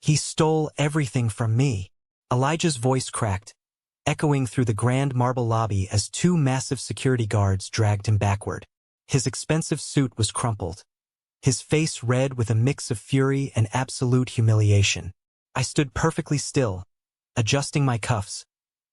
He stole everything from me. Elijah's voice cracked, echoing through the grand marble lobby as two massive security guards dragged him backward. His expensive suit was crumpled, his face red with a mix of fury and absolute humiliation. I stood perfectly still, adjusting my cuffs,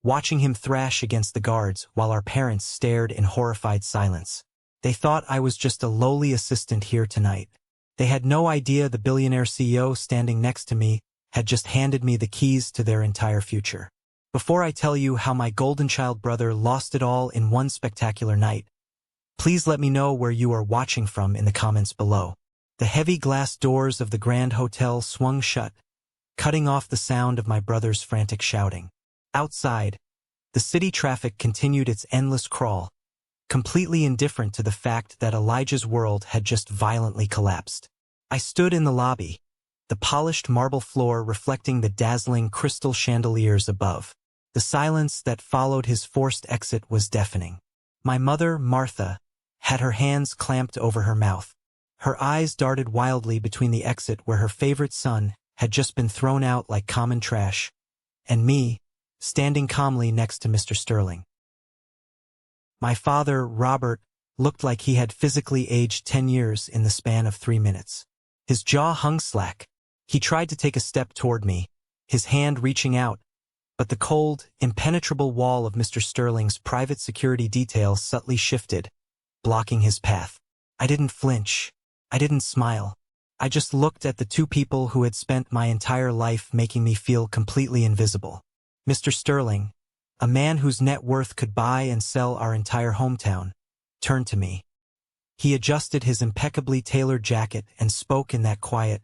watching him thrash against the guards while our parents stared in horrified silence. They thought I was just a lowly assistant here tonight. They had no idea the billionaire CEO standing next to me had just handed me the keys to their entire future. Before I tell you how my golden child brother lost it all in one spectacular night, please let me know where you are watching from in the comments below. The heavy glass doors of the Grand Hotel swung shut, cutting off the sound of my brother's frantic shouting. Outside, the city traffic continued its endless crawl, completely indifferent to the fact that Elijah's world had just violently collapsed. I stood in the lobby, the polished marble floor reflecting the dazzling crystal chandeliers above. The silence that followed his forced exit was deafening. My mother, Martha, had her hands clamped over her mouth. Her eyes darted wildly between the exit where her favorite son had just been thrown out like common trash, and me, standing calmly next to Mr. Sterling. My father, Robert, looked like he had physically aged 10 years in the span of 3 minutes. His jaw hung slack. He tried to take a step toward me, his hand reaching out, but the cold, impenetrable wall of Mr. Sterling's private security detail subtly shifted, blocking his path. I didn't flinch. I didn't smile. I just looked at the two people who had spent my entire life making me feel completely invisible. Mr. Sterling, a man whose net worth could buy and sell our entire hometown, turned to me. He adjusted his impeccably tailored jacket and spoke in that quiet,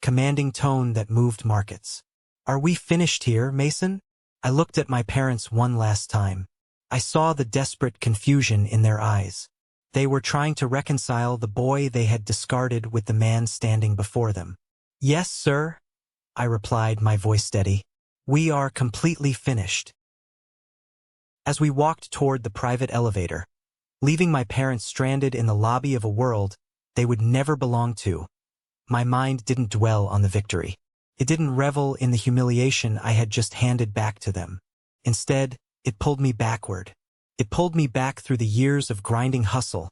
commanding tone that moved markets. "Are we finished here, Mason?" I looked at my parents one last time. I saw the desperate confusion in their eyes. They were trying to reconcile the boy they had discarded with the man standing before them. "Yes, sir," I replied, my voice steady. "We are completely finished." As we walked toward the private elevator, leaving my parents stranded in the lobby of a world they would never belong to, my mind didn't dwell on the victory. It didn't revel in the humiliation I had just handed back to them. Instead, it pulled me backward. It pulled me back through the years of grinding hustle,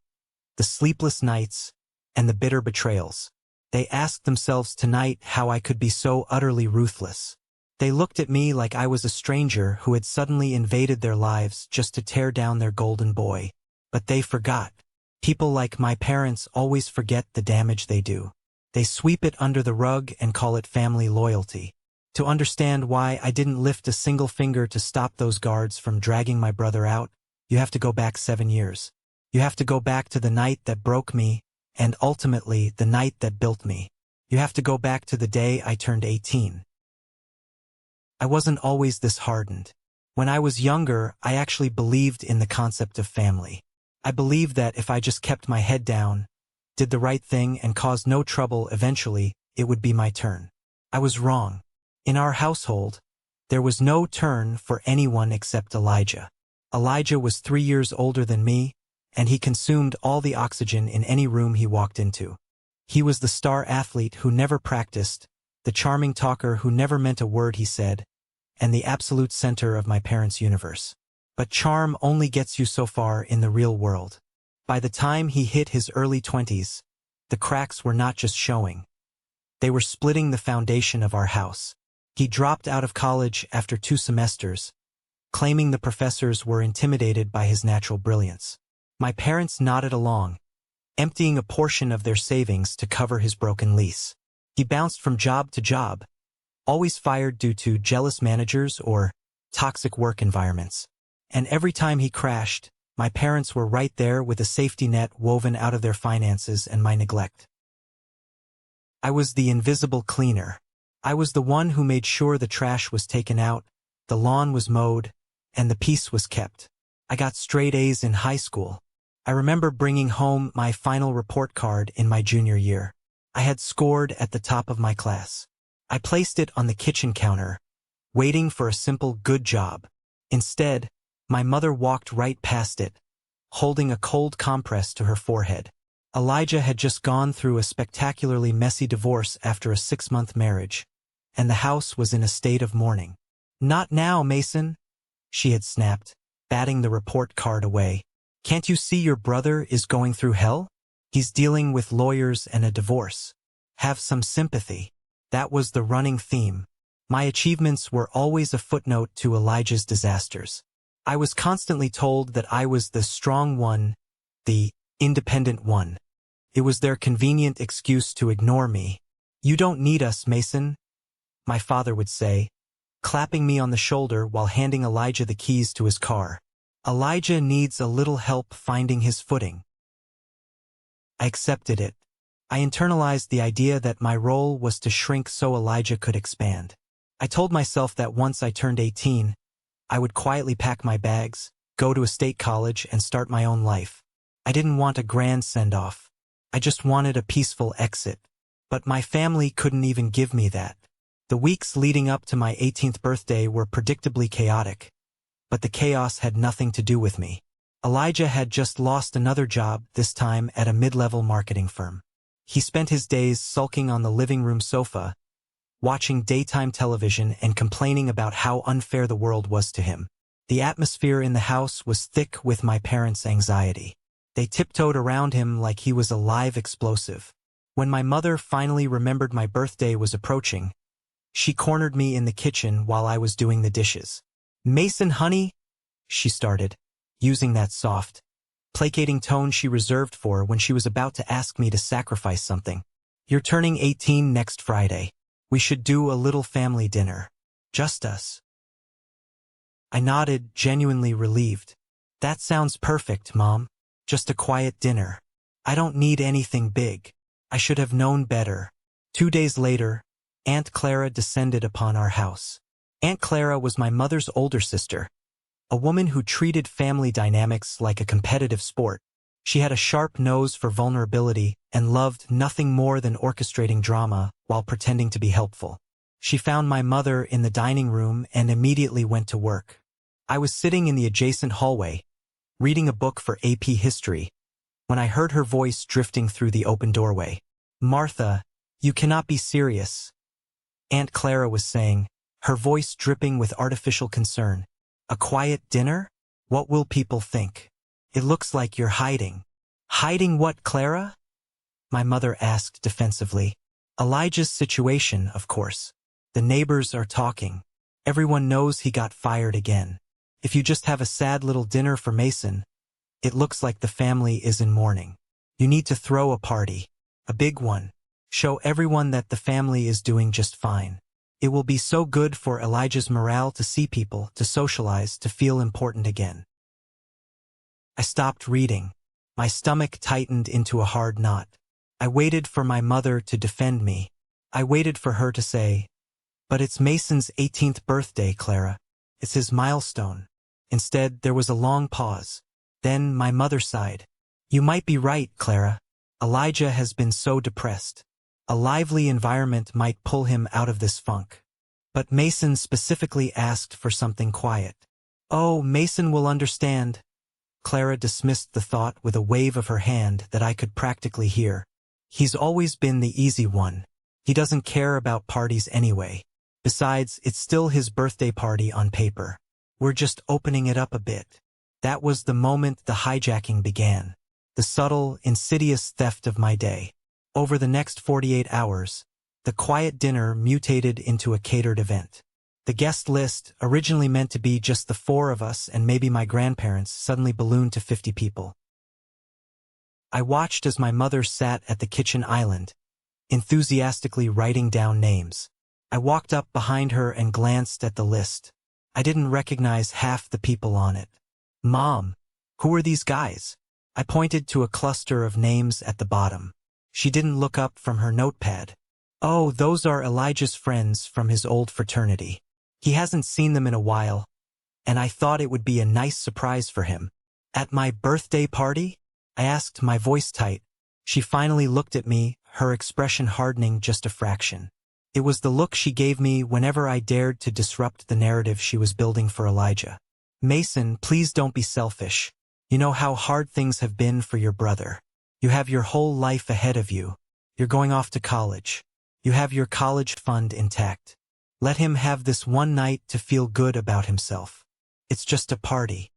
the sleepless nights, and the bitter betrayals. They asked themselves tonight how I could be so utterly ruthless. They looked at me like I was a stranger who had suddenly invaded their lives just to tear down their golden boy. But they forgot. People like my parents always forget the damage they do. They sweep it under the rug and call it family loyalty. To understand why I didn't lift a single finger to stop those guards from dragging my brother out, you have to go back 7 years. You have to go back to the night that broke me, and ultimately the night that built me. You have to go back to the day I turned 18. I wasn't always this hardened. When I was younger, I actually believed in the concept of family. I believed that if I just kept my head down, did the right thing, and caused no trouble, eventually, it would be my turn. I was wrong. In our household, there was no turn for anyone except Elijah. Elijah was 3 years older than me, and he consumed all the oxygen in any room he walked into. He was the star athlete who never practiced, the charming talker who never meant a word he said, and the absolute center of my parents' universe. But charm only gets you so far in the real world. By the time he hit his early 20s, the cracks were not just showing. They were splitting the foundation of our house. He dropped out of college after 2 semesters, claiming the professors were intimidated by his natural brilliance. My parents nodded along, emptying a portion of their savings to cover his broken lease. He bounced from job to job, always fired due to jealous managers or toxic work environments. And every time he crashed, my parents were right there with a safety net woven out of their finances and my neglect. I was the invisible cleaner. I was the one who made sure the trash was taken out, the lawn was mowed, and the peace was kept. I got straight A's in high school. I remember bringing home my final report card in my junior year. I had scored at the top of my class. I placed it on the kitchen counter, waiting for a simple good job. Instead, my mother walked right past it, holding a cold compress to her forehead. Elijah had just gone through a spectacularly messy divorce after a 6-month marriage, and the house was in a state of mourning. "Not now, Mason," she had snapped, batting the report card away. "Can't you see your brother is going through hell? He's dealing with lawyers and a divorce. Have some sympathy." That was the running theme. My achievements were always a footnote to Elijah's disasters. I was constantly told that I was the strong one, the independent one. It was their convenient excuse to ignore me. "You don't need us, Mason," my father would say, clapping me on the shoulder while handing Elijah the keys to his car. "Elijah needs a little help finding his footing." I accepted it. I internalized the idea that my role was to shrink so Elijah could expand. I told myself that once I turned 18, I would quietly pack my bags, go to a state college, and start my own life. I didn't want a grand send-off. I just wanted a peaceful exit. But my family couldn't even give me that. The weeks leading up to my 18th birthday were predictably chaotic, but the chaos had nothing to do with me. Elijah had just lost another job, this time at a mid-level marketing firm. He spent his days sulking on the living room sofa, watching daytime television and complaining about how unfair the world was to him. The atmosphere in the house was thick with my parents' anxiety. They tiptoed around him like he was a live explosive. When my mother finally remembered my birthday was approaching, she cornered me in the kitchen while I was doing the dishes. "Mason, honey," she started, using that soft, placating tone she reserved for when she was about to ask me to sacrifice something. "You're turning 18 next Friday. We should do a little family dinner. Just us." I nodded, genuinely relieved. "That sounds perfect, Mom. Just a quiet dinner. I don't need anything big." I should have known better. 2 days later, Aunt Clara descended upon our house. Aunt Clara was my mother's older sister, a woman who treated family dynamics like a competitive sport. She had a sharp nose for vulnerability and loved nothing more than orchestrating drama while pretending to be helpful. She found my mother in the dining room and immediately went to work. I was sitting in the adjacent hallway, reading a book for AP History, when I heard her voice drifting through the open doorway. "Martha, you cannot be serious," Aunt Clara was saying, her voice dripping with artificial concern. "A quiet dinner? What will people think? It looks like you're hiding." "Hiding what, Clara?" my mother asked defensively. "Elijah's situation, of course. The neighbors are talking. Everyone knows he got fired again. If you just have a sad little dinner for Mason, it looks like the family is in mourning. You need to throw a party. A big one. Show everyone that the family is doing just fine. It will be so good for Elijah's morale to see people, to socialize, to feel important again." I stopped reading. My stomach tightened into a hard knot. I waited for my mother to defend me. I waited for her to say, "But it's Mason's 18th birthday, Clara. It's his milestone." Instead, there was a long pause. Then my mother sighed. "You might be right, Clara. Elijah has been so depressed. A lively environment might pull him out of this funk. But Mason specifically asked for something quiet." "Oh, Mason will understand." Clara dismissed the thought with a wave of her hand that I could practically hear. "He's always been the easy one. He doesn't care about parties anyway. Besides, it's still his birthday party on paper. We're just opening it up a bit." That was the moment the hijacking began. The subtle, insidious theft of my day. Over the next 48 hours, the quiet dinner mutated into a catered event. The guest list, originally meant to be just the 4 of us and maybe my grandparents, suddenly ballooned to 50 people. I watched as my mother sat at the kitchen island, enthusiastically writing down names. I walked up behind her and glanced at the list. I didn't recognize half the people on it. "Mom, who are these guys?" I pointed to a cluster of names at the bottom. She didn't look up from her notepad. "Oh, those are Elijah's friends from his old fraternity. He hasn't seen them in a while, and I thought it would be a nice surprise for him." "At my birthday party?" I asked, my voice tight. She finally looked at me, her expression hardening just a fraction. It was the look she gave me whenever I dared to disrupt the narrative she was building for Elijah. "Mason, please don't be selfish. You know how hard things have been for your brother. You have your whole life ahead of you. You're going off to college. You have your college fund intact. Let him have this one night to feel good about himself. It's just a party.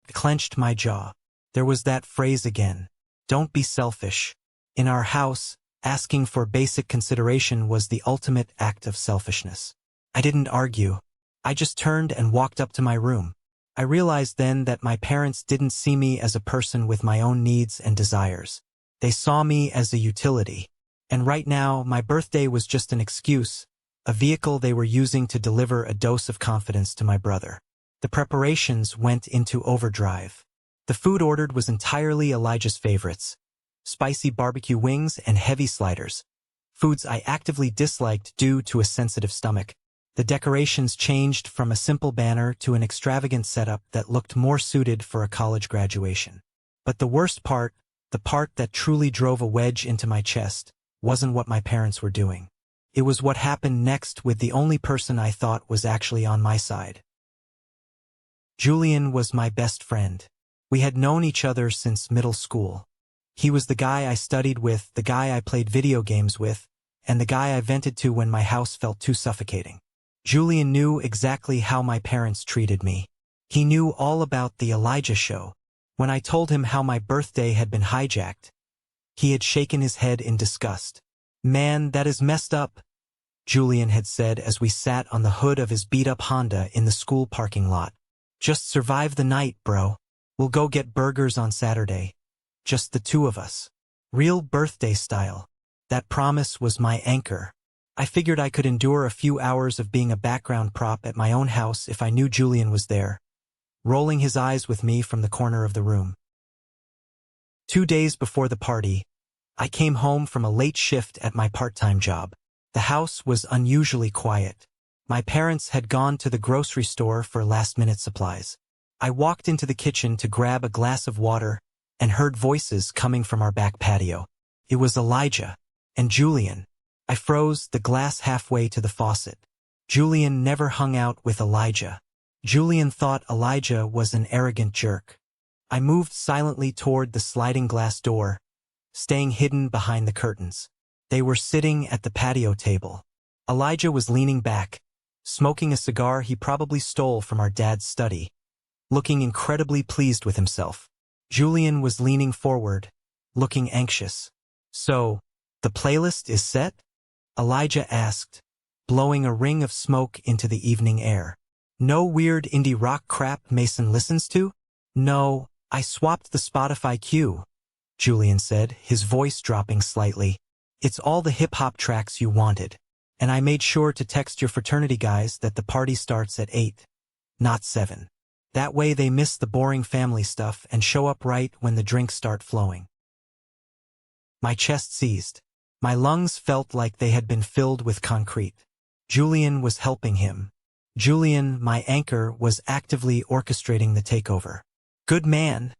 I clenched my jaw. There was that phrase again. Don't be selfish. In our house, asking for basic consideration was the ultimate act of selfishness. I didn't argue. I just turned and walked up to my room. I realized then that my parents didn't see me as a person with my own needs and desires. They saw me as a utility. And right now, my birthday was just an excuse, a vehicle they were using to deliver a dose of confidence to my brother. The preparations went into overdrive. The food ordered was entirely Elijah's favorites: spicy barbecue wings and heavy sliders, foods I actively disliked due to a sensitive stomach. The decorations changed from a simple banner to an extravagant setup that looked more suited for a college graduation. But the worst part, the part that truly drove a wedge into my chest, wasn't what my parents were doing. It was what happened next with the only person I thought was actually on my side. Julian was my best friend. We had known each other since middle school. He was the guy I studied with, the guy I played video games with, and the guy I vented to when my house felt too suffocating. Julian knew exactly how my parents treated me. He knew all about the Elijah show. When I told him how my birthday had been hijacked, he had shaken his head in disgust. "Man, that is messed up," Julian had said as we sat on the hood of his beat-up Honda in the school parking lot. "Just survive the night, bro. We'll go get burgers on Saturday. Just the two of us. Real birthday style." That promise was my anchor. I figured I could endure a few hours of being a background prop at my own house if I knew Julian was there, rolling his eyes with me from the corner of the room. 2 days before the party, I came home from a late shift at my part-time job. The house was unusually quiet. My parents had gone to the grocery store for last-minute supplies. I walked into the kitchen to grab a glass of water and heard voices coming from our back patio. It was Elijah and Julian. I froze, the glass halfway to the faucet. Julian never hung out with Elijah. Julian thought Elijah was an arrogant jerk. I moved silently toward the sliding glass door, staying hidden behind the curtains. They were sitting at the patio table. Elijah was leaning back, smoking a cigar he probably stole from our dad's study, looking incredibly pleased with himself. Julian was leaning forward, looking anxious. "So, the playlist is set?" Elijah asked, blowing a ring of smoke into the evening air. "No weird indie rock crap Mason listens to?" "No, I swapped the Spotify queue," Julian said, his voice dropping slightly. "It's all the hip-hop tracks you wanted. And I made sure to text your fraternity guys that the party starts at 8, not 7. That way they miss the boring family stuff and show up right when the drinks start flowing." My chest seized. My lungs felt like they had been filled with concrete. Julian was helping him. Julian, my anchor, was actively orchestrating the takeover. "Good man,"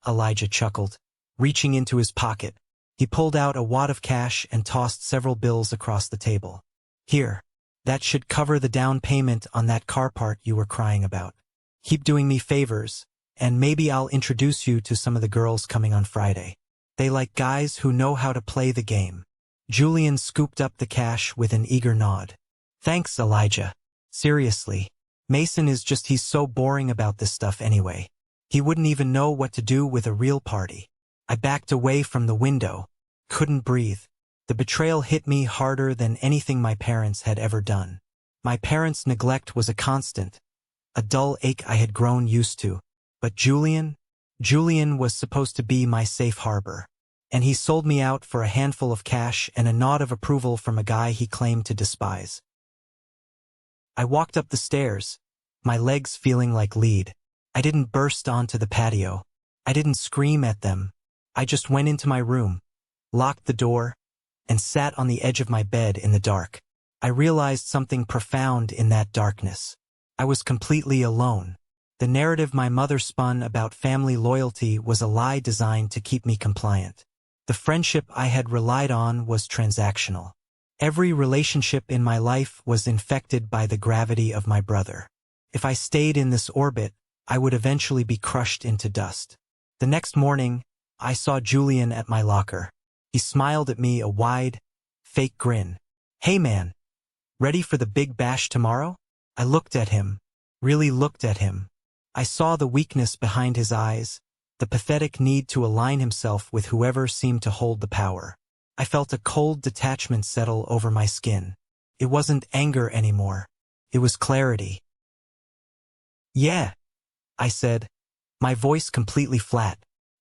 Elijah chuckled, reaching into his pocket. He pulled out a wad of cash and tossed several bills across the table. "Here, that should cover the down payment on that car part you were crying about. Keep doing me favors, and maybe I'll introduce you to some of the girls coming on Friday. They like guys who know how to play the game." Julian scooped up the cash with an eager nod. "Thanks, Elijah. Seriously, Mason is he's so boring about this stuff anyway. He wouldn't even know what to do with a real party." I backed away from the window, couldn't breathe. The betrayal hit me harder than anything my parents had ever done. My parents' neglect was a constant, a dull ache I had grown used to. But Julian was supposed to be my safe harbor. And he sold me out for a handful of cash and a nod of approval from a guy he claimed to despise. I walked up the stairs, my legs feeling like lead. I didn't burst onto the patio. I didn't scream at them. I just went into my room, locked the door, and sat on the edge of my bed in the dark. I realized something profound in that darkness. I was completely alone. The narrative my mother spun about family loyalty was a lie designed to keep me compliant. The friendship I had relied on was transactional. Every relationship in my life was infected by the gravity of my brother. If I stayed in this orbit, I would eventually be crushed into dust. The next morning, I saw Julian at my locker. He smiled at me, a wide, fake grin. "Hey man, Ready for the big bash tomorrow? I looked at him, really looked at him. I saw the weakness behind his eyes, the pathetic need to align himself with whoever seemed to hold the power. I felt a cold detachment settle over my skin. It wasn't anger anymore. It was clarity. Yeah, I said, my voice completely flat.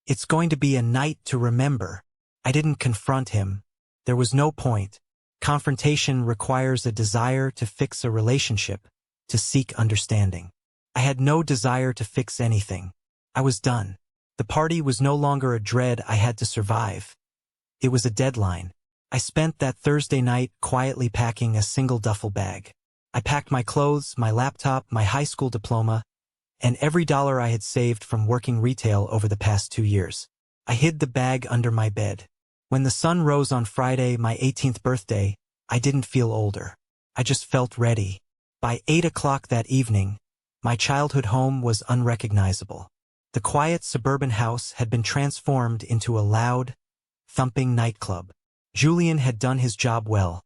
It's going to be a night to remember. I didn't confront him. There was no point. Confrontation requires a desire to fix a relationship, to seek understanding. I had no desire to fix anything. I was done. The party was no longer a dread I had to survive. It was a deadline. I spent that Thursday night quietly packing a single duffel bag. I packed my clothes, my laptop, my high school diploma, and every dollar I had saved from working retail over the past 2 years. I hid the bag under my bed. When the sun rose on Friday, my 18th birthday, I didn't feel older. I just felt ready. By 8 o'clock that evening, my childhood home was unrecognizable. The quiet suburban house had been transformed into a loud, thumping nightclub. Julian had done his job well.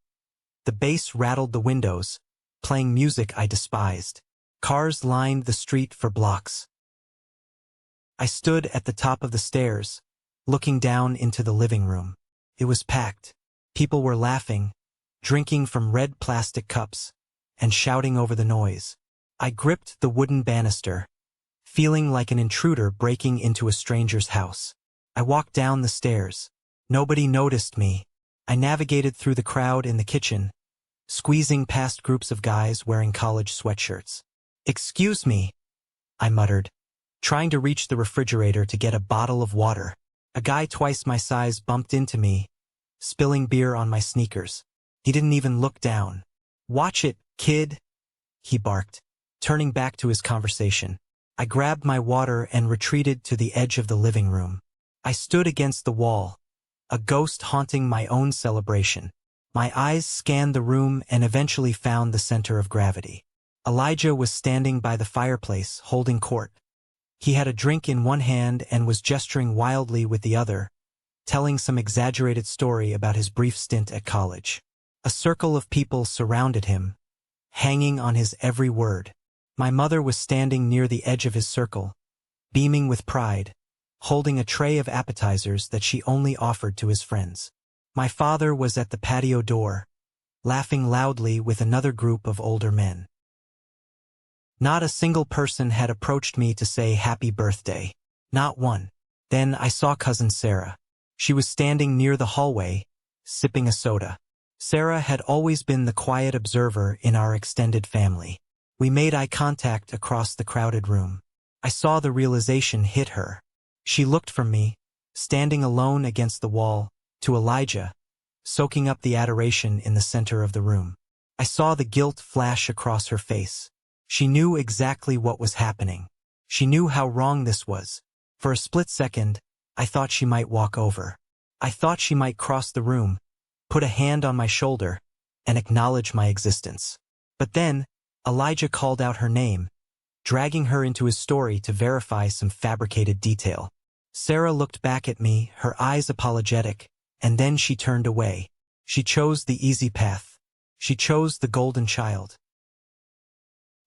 The bass rattled the windows, playing music I despised. Cars lined the street for blocks. I stood at the top of the stairs, looking down into the living room. It was packed. People were laughing, drinking from red plastic cups, and shouting over the noise. I gripped the wooden banister, feeling like an intruder breaking into a stranger's house. I walked down the stairs. Nobody noticed me. I navigated through the crowd in the kitchen, squeezing past groups of guys wearing college sweatshirts. "Excuse me," I muttered, trying to reach the refrigerator to get a bottle of water. A guy twice my size bumped into me, spilling beer on my sneakers. He didn't even look down. "Watch it, kid," he barked, turning back to his conversation. I grabbed my water and retreated to the edge of the living room. I stood against the wall, a ghost haunting my own celebration. My eyes scanned the room and eventually found the center of gravity. Elijah was standing by the fireplace, holding court. He had a drink in one hand and was gesturing wildly with the other, telling some exaggerated story about his brief stint at college. A circle of people surrounded him, hanging on his every word. My mother was standing near the edge of his circle, beaming with pride, holding a tray of appetizers that she only offered to his friends. My father was at the patio door, laughing loudly with another group of older men. Not a single person had approached me to say happy birthday. Not one. Then I saw Cousin Sarah. She was standing near the hallway, sipping a soda. Sarah had always been the quiet observer in our extended family. We made eye contact across the crowded room. I saw the realization hit her. She looked from me, standing alone against the wall, to Elijah, soaking up the adoration in the center of the room. I saw the guilt flash across her face. She knew exactly what was happening. She knew how wrong this was. For a split second, I thought she might walk over. I thought she might cross the room, put a hand on my shoulder, and acknowledge my existence. But then, Elijah called out her name, dragging her into his story to verify some fabricated detail. Sarah looked back at me, her eyes apologetic, and then she turned away. She chose the easy path. She chose the golden child.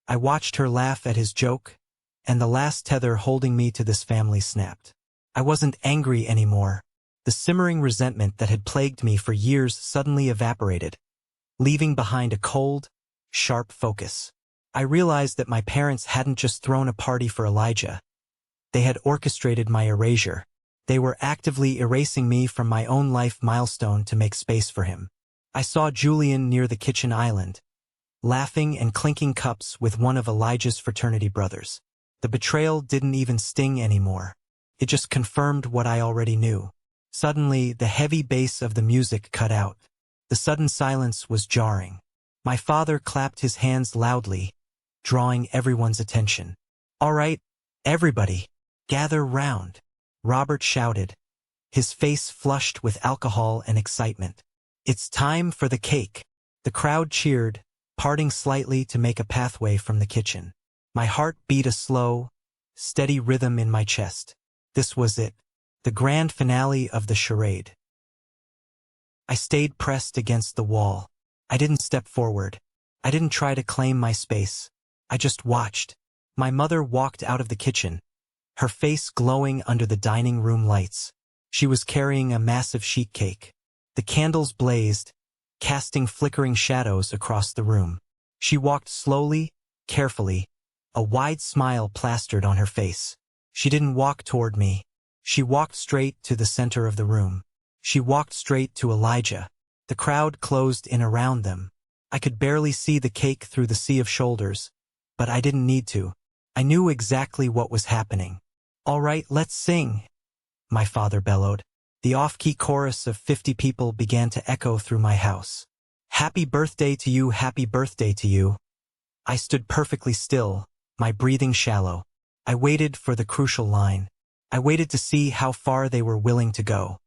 I watched her laugh at his joke, and the last tether holding me to this family snapped. I wasn't angry anymore. The simmering resentment that had plagued me for years suddenly evaporated, leaving behind a cold, sharp focus. I realized that my parents hadn't just thrown a party for Elijah. They had orchestrated my erasure. They were actively erasing me from my own life milestone to make space for him. I saw Julian near the kitchen island, laughing and clinking cups with one of Elijah's fraternity brothers. The betrayal didn't even sting anymore. It just confirmed what I already knew. Suddenly, the heavy bass of the music cut out. The sudden silence was jarring. My father clapped his hands loudly, drawing everyone's attention. "All right, everybody, gather round," Robert shouted, his face flushed with alcohol and excitement. "It's time for the cake." The crowd cheered, parting slightly to make a pathway from the kitchen. My heart beat a slow, steady rhythm in my chest. This was it, the grand finale of the charade. I stayed pressed against the wall. I didn't step forward. I didn't try to claim my space. I just watched. My mother walked out of the kitchen, her face glowing under the dining room lights. She was carrying a massive sheet cake. The candles blazed, casting flickering shadows across the room. She walked slowly, carefully, a wide smile plastered on her face. She didn't walk toward me. She walked straight to the center of the room. She walked straight to Elijah. The crowd closed in around them. I could barely see the cake through the sea of shoulders, but I didn't need to. I knew exactly what was happening. "All right, let's sing," my father bellowed. The off-key chorus of 50 people began to echo through my house. "Happy birthday to you, happy birthday to you." I stood perfectly still, my breathing shallow. I waited for the crucial line. I waited to see how far they were willing to go.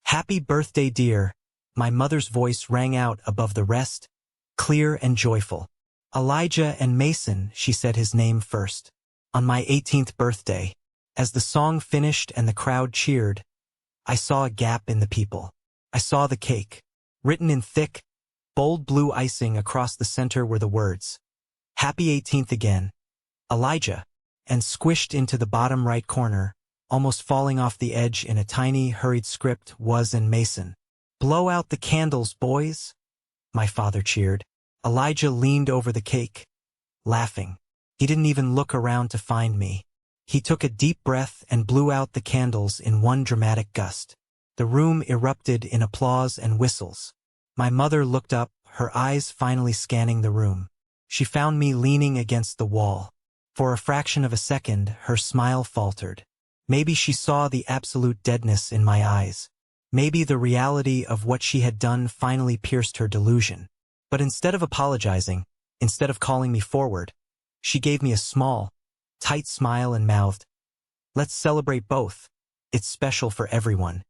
"Happy birthday, dear," my mother's voice rang out above the rest, clear and joyful. "Elijah and Mason," she said his name first. "On my 18th birthday." As the song finished and the crowd cheered, I saw a gap in the people. I saw the cake. Written in thick, bold blue icing across the center were the words, "Happy 18th again, Elijah," and squished into the bottom right corner, almost falling off the edge in a tiny, hurried script, was "and Mason." "Blow out the candles, boys," my father cheered. Elijah leaned over the cake, laughing. He didn't even look around to find me. He took a deep breath and blew out the candles in one dramatic gust. The room erupted in applause and whistles. My mother looked up, her eyes finally scanning the room. She found me leaning against the wall. For a fraction of a second, her smile faltered. Maybe she saw the absolute deadness in my eyes. Maybe the reality of what she had done finally pierced her delusion. But instead of apologizing, instead of calling me forward, she gave me a small, tight smile and mouthed, "Let's celebrate both. It's special for everyone."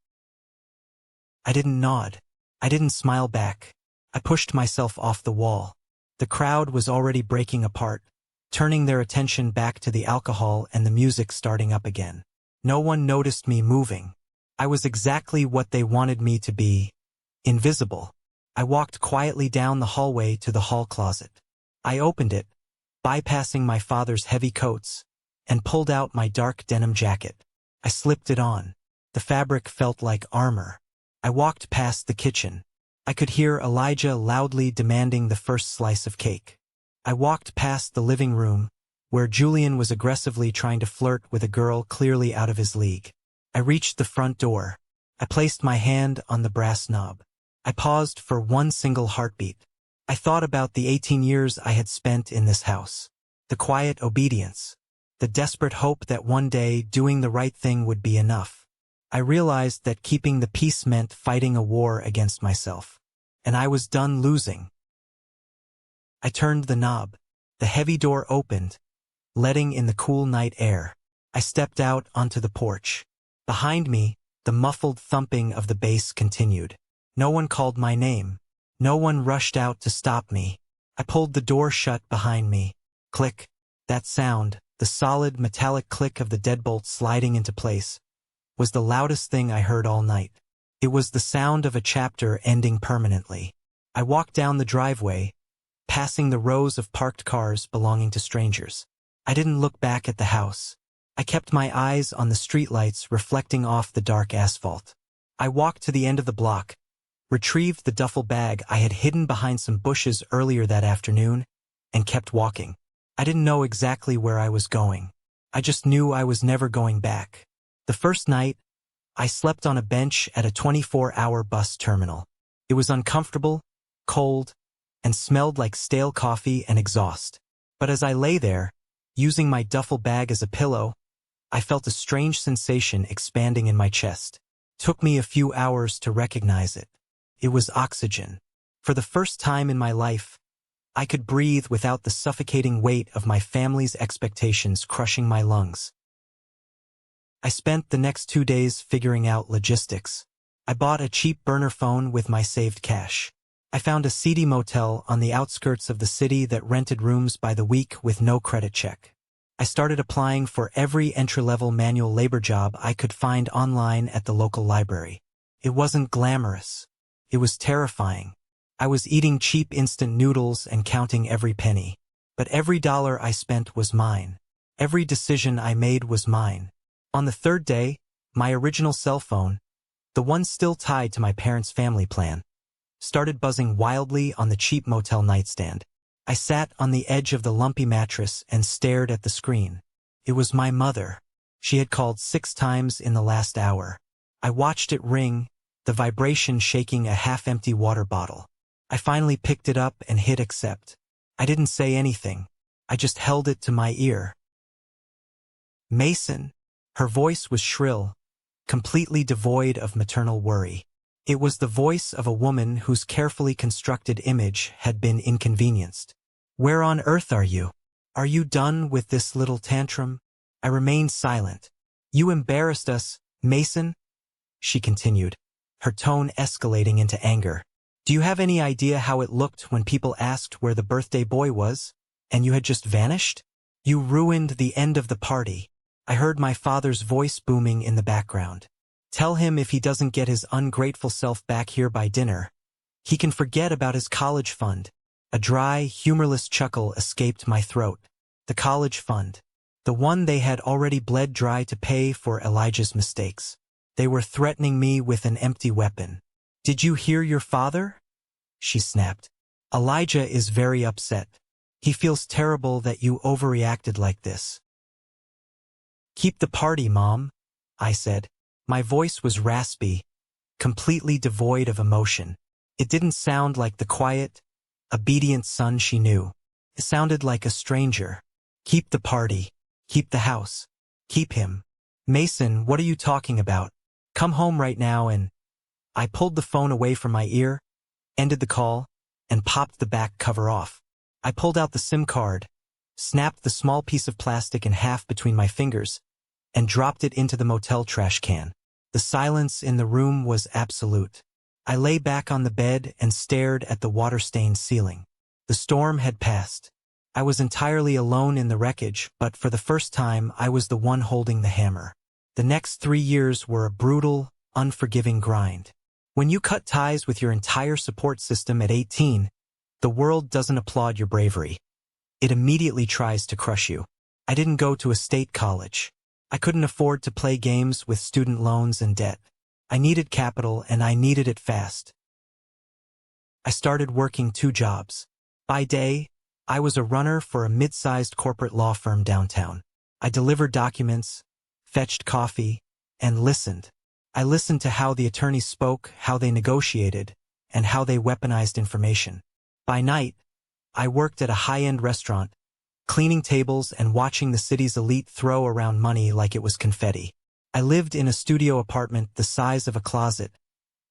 I didn't nod. I didn't smile back. I pushed myself off the wall. The crowd was already breaking apart, turning their attention back to the alcohol and the music starting up again. No one noticed me moving. I was exactly what they wanted me to be, invisible. I walked quietly down the hallway to the hall closet. I opened it, bypassing my father's heavy coats, and pulled out my dark denim jacket. I slipped it on. The fabric felt like armor. I walked past the kitchen. I could hear Elijah loudly demanding the first slice of cake. I walked past the living room, where Julian was aggressively trying to flirt with a girl clearly out of his league. I reached the front door. I placed my hand on the brass knob. I paused for one single heartbeat. I thought about the 18 years I had spent in this house. The quiet obedience. The desperate hope that one day doing the right thing would be enough. I realized that keeping the peace meant fighting a war against myself. And I was done losing. I turned the knob. The heavy door opened, letting in the cool night air. I stepped out onto the porch. Behind me, the muffled thumping of the bass continued. No one called my name. No one rushed out to stop me. I pulled the door shut behind me. Click. That sound, the solid metallic click of the deadbolt sliding into place, was the loudest thing I heard all night. It was the sound of a chapter ending permanently. I walked down the driveway, passing the rows of parked cars belonging to strangers. I didn't look back at the house. I kept my eyes on the streetlights reflecting off the dark asphalt. I walked to the end of the block, retrieved the duffel bag I had hidden behind some bushes earlier that afternoon, and kept walking. I didn't know exactly where I was going. I just knew I was never going back. The first night, I slept on a bench at a 24-hour bus terminal. It was uncomfortable, cold, and smelled like stale coffee and exhaust. But as I lay there, using my duffel bag as a pillow, I felt a strange sensation expanding in my chest. It took me a few hours to recognize it. It was oxygen. For the first time in my life, I could breathe without the suffocating weight of my family's expectations crushing my lungs. I spent the next 2 days figuring out logistics. I bought a cheap burner phone with my saved cash. I found a seedy motel on the outskirts of the city that rented rooms by the week with no credit check. I started applying for every entry-level manual labor job I could find online at the local library. It wasn't glamorous. It was terrifying. I was eating cheap instant noodles and counting every penny. But every dollar I spent was mine. Every decision I made was mine. On the third day, my original cell phone, the one still tied to my parents' family plan, started buzzing wildly on the cheap motel nightstand. I sat on the edge of the lumpy mattress and stared at the screen. It was my mother. She had called 6 times in the last hour. I watched it ring, the vibration shaking a half-empty water bottle. I finally picked it up and hit accept. I didn't say anything. I just held it to my ear. Mason. Her voice was shrill, completely devoid of maternal worry. It was the voice of a woman whose carefully constructed image had been inconvenienced. Where on earth are you? Are you done with this little tantrum? I remained silent. You embarrassed us, Mason, she continued, her tone escalating into anger. Do you have any idea how it looked when people asked where the birthday boy was, and you had just vanished? You ruined the end of the party. I heard my father's voice booming in the background. Tell him if he doesn't get his ungrateful self back here by dinner, he can forget about his college fund. A dry, humorless chuckle escaped my throat. The college fund. The one they had already bled dry to pay for Elijah's mistakes. They were threatening me with an empty weapon. Did you hear your father? She snapped. Elijah is very upset. He feels terrible that you overreacted like this. Keep the party, Mom, I said. My voice was raspy, completely devoid of emotion. It didn't sound like the quiet, obedient son she knew. It sounded like a stranger. Keep the party. Keep the house. Keep him. Mason, what are you talking about? Come home right now and... I pulled the phone away from my ear, ended the call, and popped the back cover off. I pulled out the SIM card, snapped the small piece of plastic in half between my fingers, and dropped it into the motel trash can. The silence in the room was absolute. I lay back on the bed and stared at the water-stained ceiling. The storm had passed. I was entirely alone in the wreckage, but for the first time I was the one holding the hammer. The next 3 years were a brutal, unforgiving grind. When you cut ties with your entire support system at 18, the world doesn't applaud your bravery. It immediately tries to crush you. I didn't go to a state college. I couldn't afford to play games with student loans and debt. I needed capital, and I needed it fast. I started working 2 jobs. By day, I was a runner for a mid-sized corporate law firm downtown. I delivered documents, fetched coffee, and listened. I listened to how the attorneys spoke, how they negotiated, and how they weaponized information. By night, I worked at a high-end restaurant, cleaning tables and watching the city's elite throw around money like it was confetti. I lived in a studio apartment the size of a closet,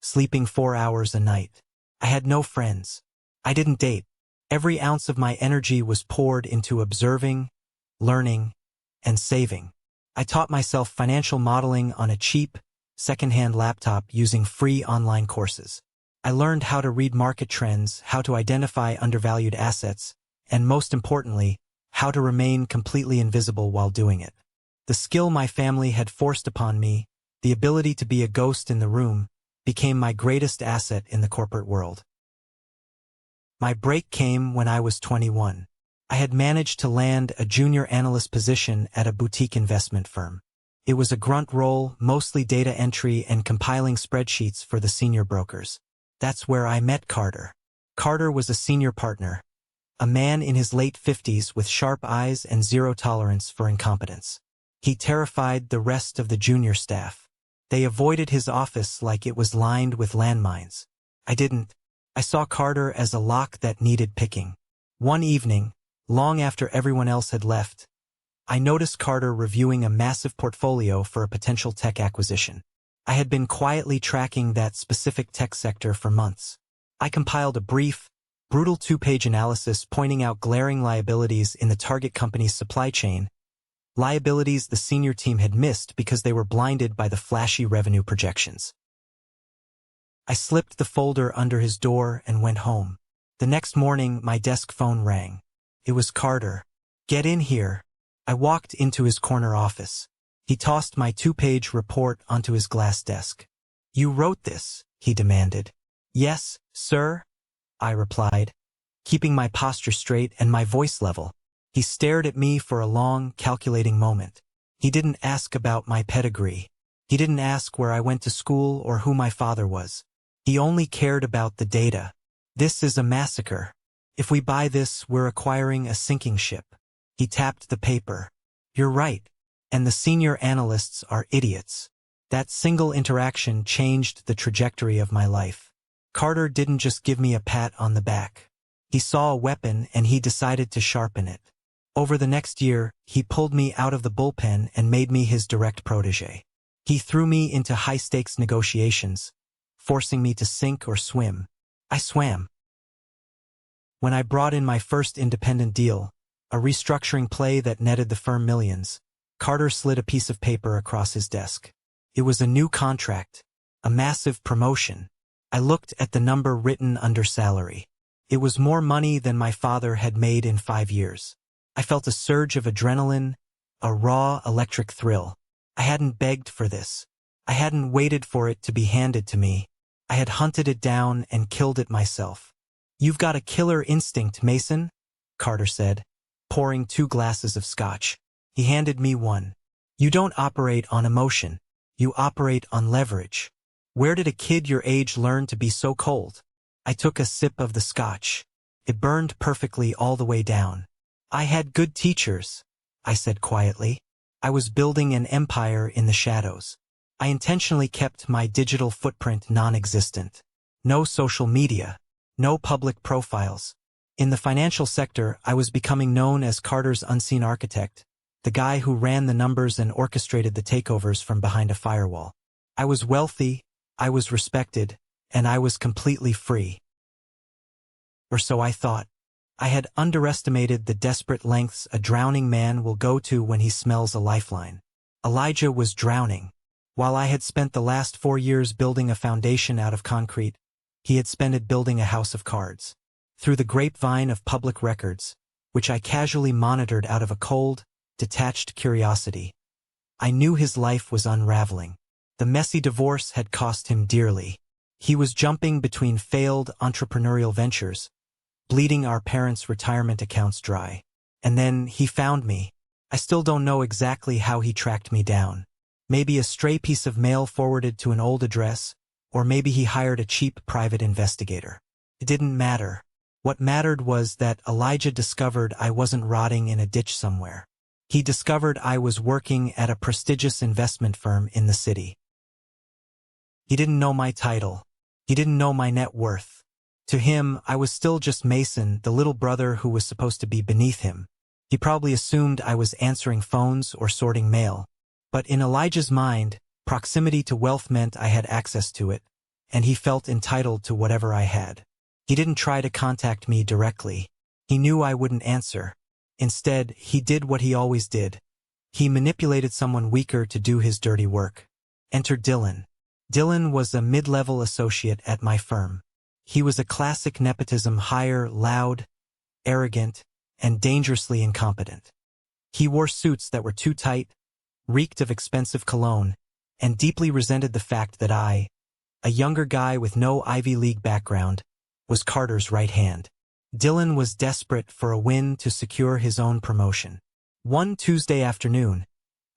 sleeping 4 hours a night. I had no friends. I didn't date. Every ounce of my energy was poured into observing, learning, and saving. I taught myself financial modeling on a cheap, second-hand laptop using free online courses. I learned how to read market trends, how to identify undervalued assets, and most importantly, how to remain completely invisible while doing it. The skill my family had forced upon me, the ability to be a ghost in the room, became my greatest asset in the corporate world. My break came when I was 21. I had managed to land a junior analyst position at a boutique investment firm. It was a grunt role, mostly data entry and compiling spreadsheets for the senior brokers. That's where I met Carter. Carter was a senior partner, a man in his late 50s with sharp eyes and zero tolerance for incompetence. He terrified the rest of the junior staff. They avoided his office like it was lined with landmines. I didn't. I saw Carter as a lock that needed picking. One evening, long after everyone else had left, I noticed Carter reviewing a massive portfolio for a potential tech acquisition. I had been quietly tracking that specific tech sector for months. I compiled a brief, brutal 2-page analysis pointing out glaring liabilities in the target company's supply chain, liabilities the senior team had missed because they were blinded by the flashy revenue projections. I slipped the folder under his door and went home. The next morning, my desk phone rang. It was Carter. Get in here. I walked into his corner office. He tossed my 2-page report onto his glass desk. You wrote this, he demanded. Yes, sir. I replied, keeping my posture straight and my voice level. He stared at me for a long, calculating moment. He didn't ask about my pedigree. He didn't ask where I went to school or who my father was. He only cared about the data. This is a massacre. If we buy this, we're acquiring a sinking ship. He tapped the paper. You're right. And the senior analysts are idiots. That single interaction changed the trajectory of my life. Carter didn't just give me a pat on the back. He saw a weapon and he decided to sharpen it. Over the next year, he pulled me out of the bullpen and made me his direct protege. He threw me into high-stakes negotiations, forcing me to sink or swim. I swam. When I brought in my first independent deal, a restructuring play that netted the firm millions, Carter slid a piece of paper across his desk. It was a new contract, a massive promotion. I looked at the number written under salary. It was more money than my father had made in 5 years. I felt a surge of adrenaline, a raw, electric thrill. I hadn't begged for this. I hadn't waited for it to be handed to me. I had hunted it down and killed it myself. You've got a killer instinct, Mason, Carter said, pouring 2 glasses of scotch. He handed me one. You don't operate on emotion. You operate on leverage. Where did a kid your age learn to be so cold? I took a sip of the scotch. It burned perfectly all the way down. I had good teachers, I said quietly. I was building an empire in the shadows. I intentionally kept my digital footprint non-existent. No social media. No public profiles. In the financial sector, I was becoming known as Carter's unseen architect, the guy who ran the numbers and orchestrated the takeovers from behind a firewall. I was wealthy, I was respected, and I was completely free. Or so I thought. I had underestimated the desperate lengths a drowning man will go to when he smells a lifeline. Elijah was drowning. While I had spent the last 4 years building a foundation out of concrete, he had spent it building a house of cards. Through the grapevine of public records, which I casually monitored out of a cold, detached curiosity, I knew his life was unraveling. The messy divorce had cost him dearly. He was jumping between failed entrepreneurial ventures, bleeding our parents' retirement accounts dry. And then he found me. I still don't know exactly how he tracked me down. Maybe a stray piece of mail forwarded to an old address, or maybe he hired a cheap private investigator. It didn't matter. What mattered was that Elijah discovered I wasn't rotting in a ditch somewhere. He discovered I was working at a prestigious investment firm in the city. He didn't know my title. He didn't know my net worth. To him, I was still just Mason, the little brother who was supposed to be beneath him. He probably assumed I was answering phones or sorting mail. But in Elijah's mind, proximity to wealth meant I had access to it, and he felt entitled to whatever I had. He didn't try to contact me directly. He knew I wouldn't answer. Instead, he did what he always did. He manipulated someone weaker to do his dirty work. Enter Dylan. Dylan was a mid-level associate at my firm. He was a classic nepotism hire, loud, arrogant, and dangerously incompetent. He wore suits that were too tight, reeked of expensive cologne, and deeply resented the fact that I, a younger guy with no Ivy League background, was Carter's right hand. Dylan was desperate for a win to secure his own promotion. One Tuesday afternoon,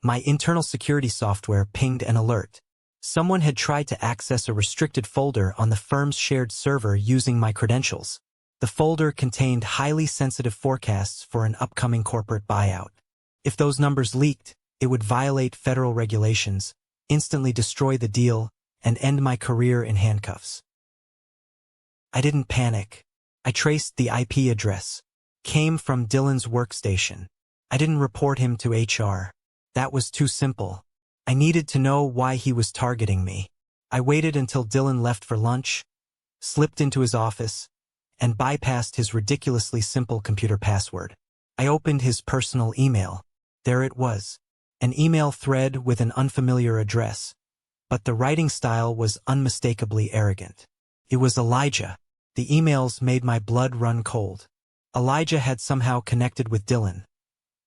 my internal security software pinged an alert. Someone had tried to access a restricted folder on the firm's shared server using my credentials. The folder contained highly sensitive forecasts for an upcoming corporate buyout. If those numbers leaked, it would violate federal regulations, instantly destroy the deal, and end my career in handcuffs. I didn't panic. I traced the IP address. Came from Dylan's workstation. I didn't report him to HR. That was too simple. I needed to know why he was targeting me. I waited until Dylan left for lunch, slipped into his office, and bypassed his ridiculously simple computer password. I opened his personal email. There it was. An email thread with an unfamiliar address, but the writing style was unmistakably arrogant. It was Elijah. The emails made my blood run cold. Elijah had somehow connected with Dylan,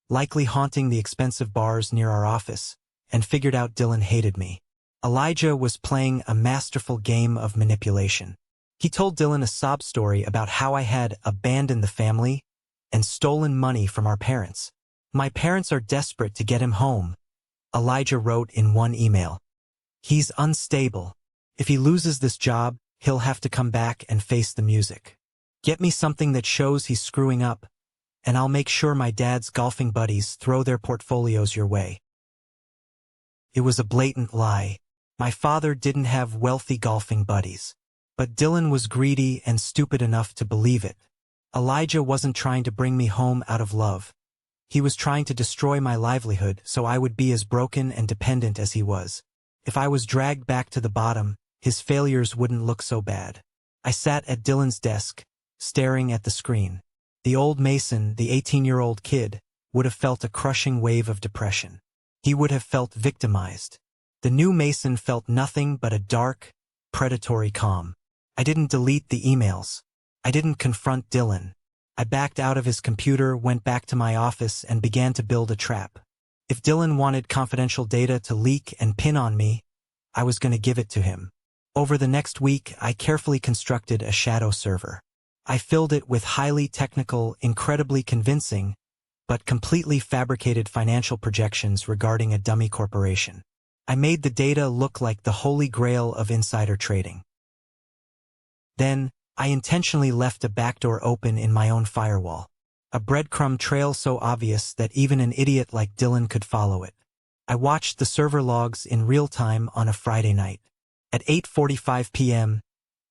likely haunting the expensive bars near our office, and figured out Dylan hated me. Elijah was playing a masterful game of manipulation. He told Dylan a sob story about how I had abandoned the family and stolen money from our parents. My parents are desperate to get him home, Elijah wrote in one email. He's unstable. If he loses this job, he'll have to come back and face the music. Get me something that shows he's screwing up, and I'll make sure my dad's golfing buddies throw their portfolios your way. It was a blatant lie. My father didn't have wealthy golfing buddies. But Dylan was greedy and stupid enough to believe it. Elijah wasn't trying to bring me home out of love. He was trying to destroy my livelihood so I would be as broken and dependent as he was. If I was dragged back to the bottom, his failures wouldn't look so bad. I sat at Dylan's desk, staring at the screen. The old Mason, the 18-year-old kid, would have felt a crushing wave of depression. He would have felt victimized. The new Mason felt nothing but a dark, predatory calm. I didn't delete the emails. I didn't confront Dylan. I backed out of his computer, went back to my office, and began to build a trap. If Dylan wanted confidential data to leak and pin on me, I was going to give it to him. Over the next week, I carefully constructed a shadow server. I filled it with highly technical, incredibly convincing, but completely fabricated financial projections regarding a dummy corporation. I made the data look like the holy grail of insider trading. Then, I intentionally left a backdoor open in my own firewall. A breadcrumb trail so obvious that even an idiot like Dylan could follow it. I watched the server logs in real time on a Friday night. At 8:45 p.m.,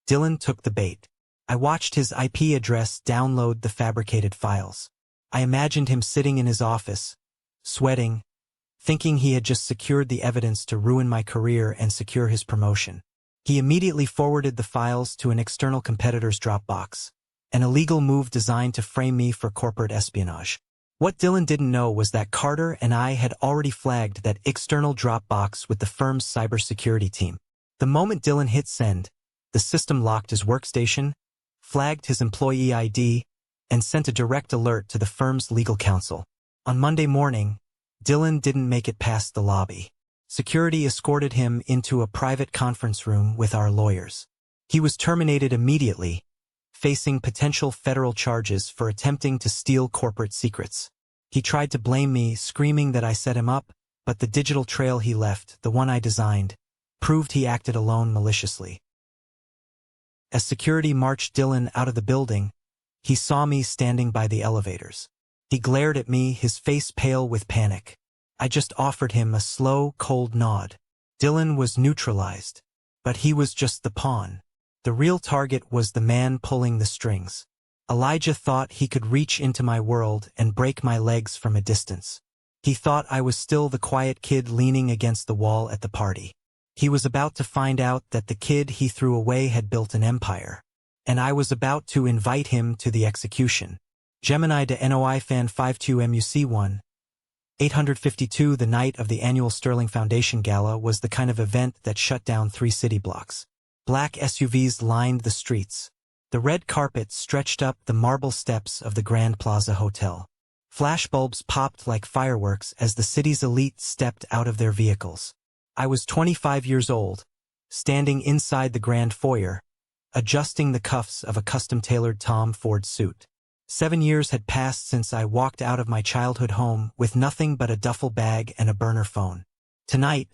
Dylan took the bait. I watched his IP address download the fabricated files. I imagined him sitting in his office, sweating, thinking he had just secured the evidence to ruin my career and secure his promotion. He immediately forwarded the files to an external competitor's Dropbox, an illegal move designed to frame me for corporate espionage. What Dylan didn't know was that Carter and I had already flagged that external Dropbox with the firm's cybersecurity team. The moment Dylan hit send, the system locked his workstation, flagged his employee ID, and sent a direct alert to the firm's legal counsel. On Monday morning, Dylan didn't make it past the lobby. Security escorted him into a private conference room with our lawyers. He was terminated immediately, facing potential federal charges for attempting to steal corporate secrets. He tried to blame me, screaming that I set him up, but the digital trail he left, the one I designed, proved he acted alone maliciously. As security marched Dylan out of the building, he saw me standing by the elevators. He glared at me, his face pale with panic. I just offered him a slow, cold nod. Dylan was neutralized, but he was just the pawn. The real target was the man pulling the strings. Elijah thought he could reach into my world and break my legs from a distance. He thought I was still the quiet kid leaning against the wall at the party. He was about to find out that the kid he threw away had built an empire, and I was about to invite him to the execution. Gemini to NOI Fan 52MUC1. 852. The night of the annual Sterling Foundation Gala was the kind of event that shut down 3 city blocks. Black SUVs lined the streets. The red carpet stretched up the marble steps of the Grand Plaza Hotel. Flashbulbs popped like fireworks as the city's elite stepped out of their vehicles. I was 25 years old, standing inside the grand foyer, adjusting the cuffs of a custom-tailored Tom Ford suit. 7 years had passed since I walked out of my childhood home with nothing but a duffel bag and a burner phone. Tonight,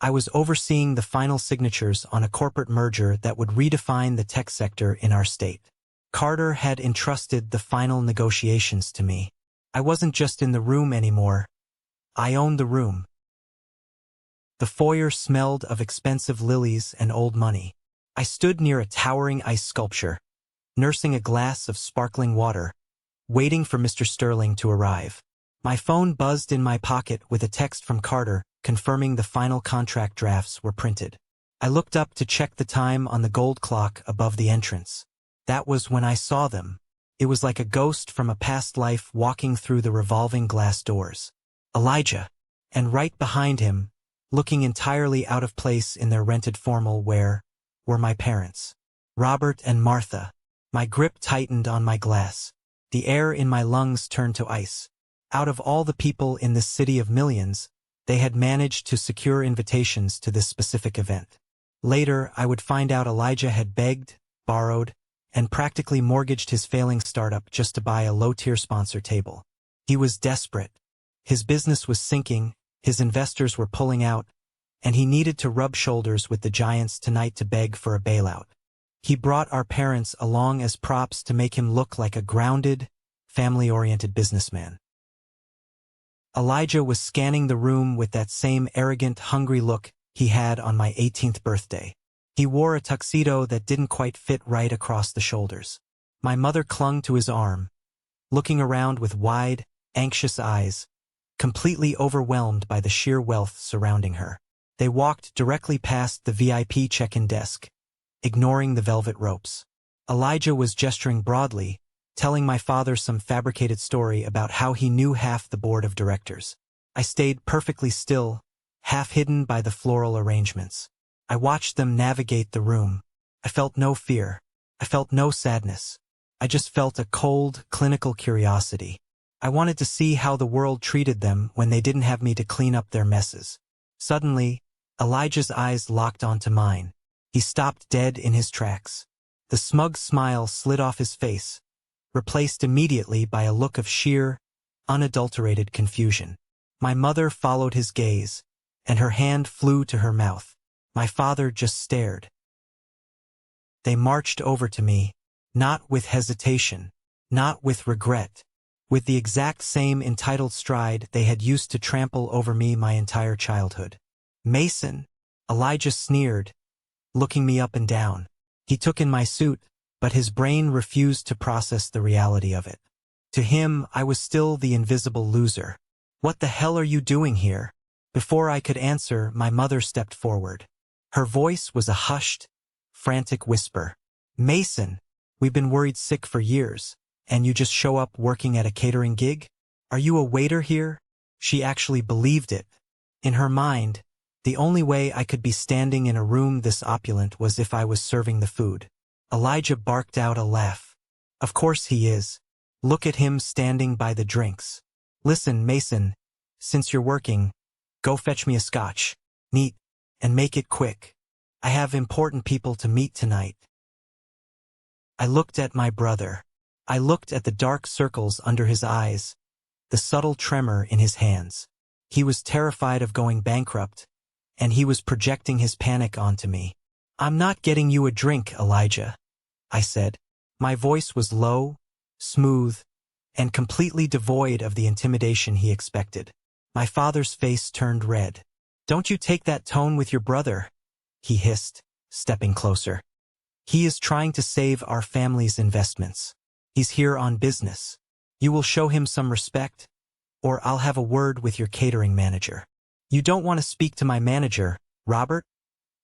I was overseeing the final signatures on a corporate merger that would redefine the tech sector in our state. Carter had entrusted the final negotiations to me. I wasn't just in the room anymore. I owned the room. The foyer smelled of expensive lilies and old money. I stood near a towering ice sculpture, nursing a glass of sparkling water, waiting for Mr. Sterling to arrive. My phone buzzed in my pocket with a text from Carter confirming the final contract drafts were printed. I looked up to check the time on the gold clock above the entrance. That was when I saw them. It was like a ghost from a past life walking through the revolving glass doors. Elijah. And right behind him, looking entirely out of place in their rented formal wear, were my parents. Robert and Martha. My grip tightened on my glass. The air in my lungs turned to ice. Out of all the people in this city of millions, they had managed to secure invitations to this specific event. Later, I would find out Elijah had begged, borrowed, and practically mortgaged his failing startup just to buy a low-tier sponsor table. He was desperate. His business was sinking, his investors were pulling out, and he needed to rub shoulders with the giants tonight to beg for a bailout. He brought our parents along as props to make him look like a grounded, family-oriented businessman. Elijah was scanning the room with that same arrogant, hungry look he had on my 18th birthday. He wore a tuxedo that didn't quite fit right across the shoulders. My mother clung to his arm, looking around with wide, anxious eyes, completely overwhelmed by the sheer wealth surrounding her. They walked directly past the VIP check-in desk, ignoring the velvet ropes. Elijah was gesturing broadly, telling my father some fabricated story about how he knew half the board of directors. I stayed perfectly still, half hidden by the floral arrangements. I watched them navigate the room. I felt no fear. I felt no sadness. I just felt a cold, clinical curiosity. I wanted to see how the world treated them when they didn't have me to clean up their messes. Suddenly, Elijah's eyes locked onto mine. He stopped dead in his tracks. The smug smile slid off his face, replaced immediately by a look of sheer, unadulterated confusion. My mother followed his gaze, and her hand flew to her mouth. My father just stared. They marched over to me, not with hesitation, not with regret, with the exact same entitled stride they had used to trample over me my entire childhood. "Mason," Elijah sneered, looking me up and down. He took in my suit, but his brain refused to process the reality of it. To him, I was still the invisible loser. "What the hell are you doing here?" Before I could answer, my mother stepped forward. Her voice was a hushed, frantic whisper. "Mason, we've been worried sick for years, and you just show up working at a catering gig? Are you a waiter here?" She actually believed it. In her mind, the only way I could be standing in a room this opulent was if I was serving the food. Elijah barked out a laugh. "Of course he is. Look at him standing by the drinks. Listen, Mason, since you're working, go fetch me a scotch. Neat. And make it quick. I have important people to meet tonight." I looked at my brother. I looked at the dark circles under his eyes, the subtle tremor in his hands. He was terrified of going bankrupt, and he was projecting his panic onto me. "I'm not getting you a drink, Elijah," I said. My voice was low, smooth, and completely devoid of the intimidation he expected. My father's face turned red. "Don't you take that tone with your brother," he hissed, stepping closer. "He is trying to save our family's investments. He's here on business. You will show him some respect, or I'll have a word with your catering manager." "You don't want to speak to my manager, Robert?"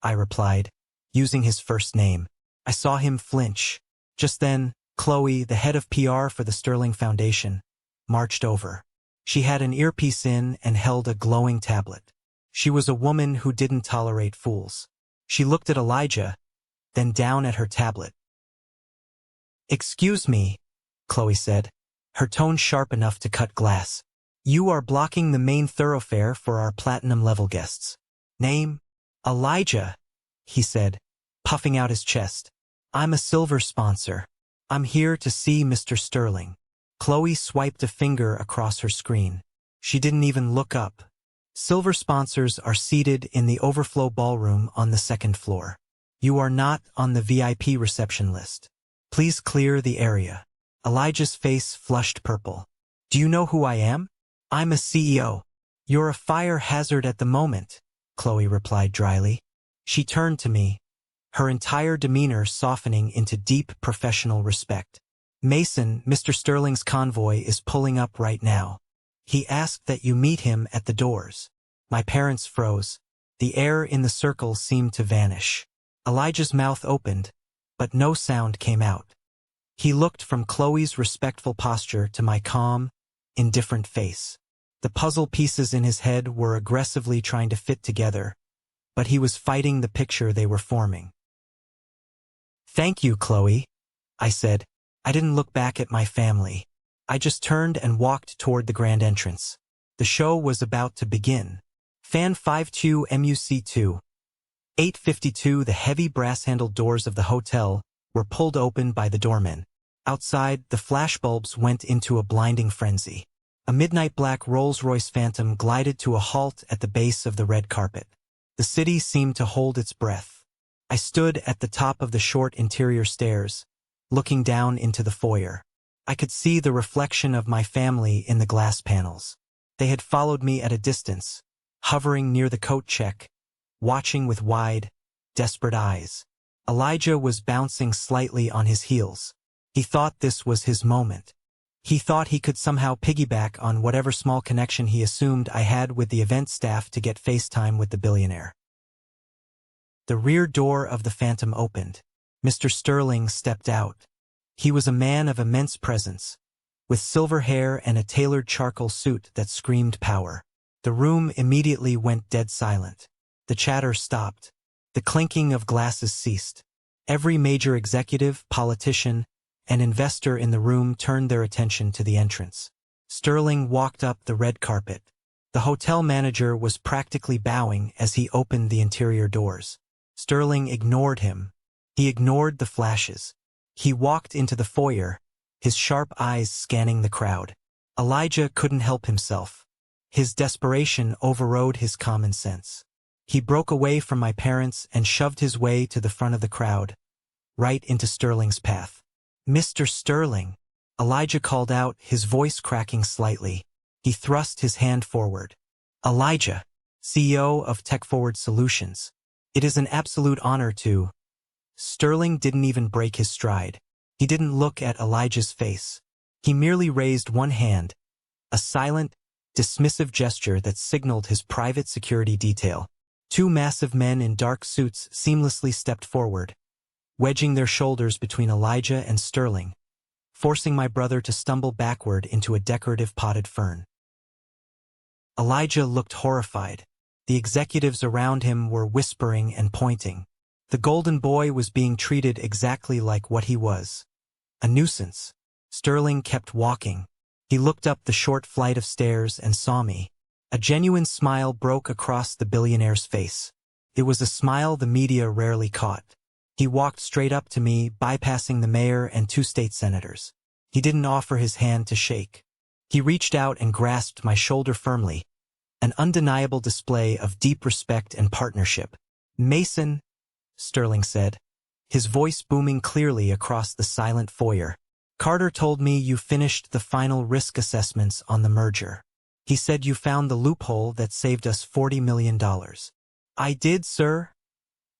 I replied, using his first name. I saw him flinch. Just then, Chloe, the head of PR for the Sterling Foundation, marched over. She had an earpiece in and held a glowing tablet. She was a woman who didn't tolerate fools. She looked at Elijah, then down at her tablet. "Excuse me," Chloe said, her tone sharp enough to cut glass. "You are blocking the main thoroughfare for our platinum-level guests." "Name?" "Elijah," he said, puffing out his chest. "I'm a silver sponsor. I'm here to see Mr. Sterling." Chloe swiped a finger across her screen. She didn't even look up. "Silver sponsors are seated in the overflow ballroom on the second floor. You are not on the VIP reception list. Please clear the area." Elijah's face flushed purple. "Do you know who I am?" "I'm a CEO." "You're a fire hazard at the moment," Chloe replied dryly. She turned to me, her entire demeanor softening into deep professional respect. "Mason, Mr. Sterling's convoy is pulling up right now. He asked that you meet him at the doors." My parents froze. The air in the circle seemed to vanish. Elijah's mouth opened, but no sound came out. He looked from Chloe's respectful posture to my calm, indifferent face. The puzzle pieces in his head were aggressively trying to fit together, but he was fighting the picture they were forming. "Thank you, Chloe," I said. I didn't look back at my family. I just turned and walked toward the grand entrance. The show was about to begin. Fan 52 MUC2. 8:52. The heavy brass-handled doors of the hotel were pulled open by the doorman. Outside, the flashbulbs went into a blinding frenzy. A midnight black Rolls-Royce Phantom glided to a halt at the base of the red carpet. The city seemed to hold its breath. I stood at the top of the short interior stairs, looking down into the foyer. I could see the reflection of my family in the glass panels. They had followed me at a distance, hovering near the coat check, watching with wide, desperate eyes. Elijah was bouncing slightly on his heels. He thought this was his moment. He thought he could somehow piggyback on whatever small connection he assumed I had with the event staff to get FaceTime with the billionaire. The rear door of the Phantom opened. Mr. Sterling stepped out. He was a man of immense presence, with silver hair and a tailored charcoal suit that screamed power. The room immediately went dead silent. The chatter stopped. The clinking of glasses ceased. Every major executive, politician, and investor in the room turned their attention to the entrance. Sterling walked up the red carpet. The hotel manager was practically bowing as he opened the interior doors. Sterling ignored him. He ignored the flashes. He walked into the foyer, his sharp eyes scanning the crowd. Elijah couldn't help himself. His desperation overrode his common sense. He broke away from my parents and shoved his way to the front of the crowd, right into Sterling's path. "Mr. Sterling," Elijah called out, his voice cracking slightly. He thrust his hand forward. "Elijah, CEO of Tech Forward Solutions. It is an absolute honor to—" Sterling didn't even break his stride. He didn't look at Elijah's face. He merely raised one hand, a silent, dismissive gesture that signaled his private security detail. Two massive men in dark suits seamlessly stepped forward, wedging their shoulders between Elijah and Sterling, forcing my brother to stumble backward into a decorative potted fern. Elijah looked horrified. The executives around him were whispering and pointing. The golden boy was being treated exactly like what he was, a nuisance. Sterling kept walking. He looked up the short flight of stairs and saw me. A genuine smile broke across the billionaire's face. It was a smile the media rarely caught. He walked straight up to me, bypassing the mayor and two state senators. He didn't offer his hand to shake. He reached out and grasped my shoulder firmly, an undeniable display of deep respect and partnership. "Mason," Sterling said, his voice booming clearly across the silent foyer. "Carter told me you finished the final risk assessments on the merger. He said you found the loophole that saved us $40 million. "I did, sir,"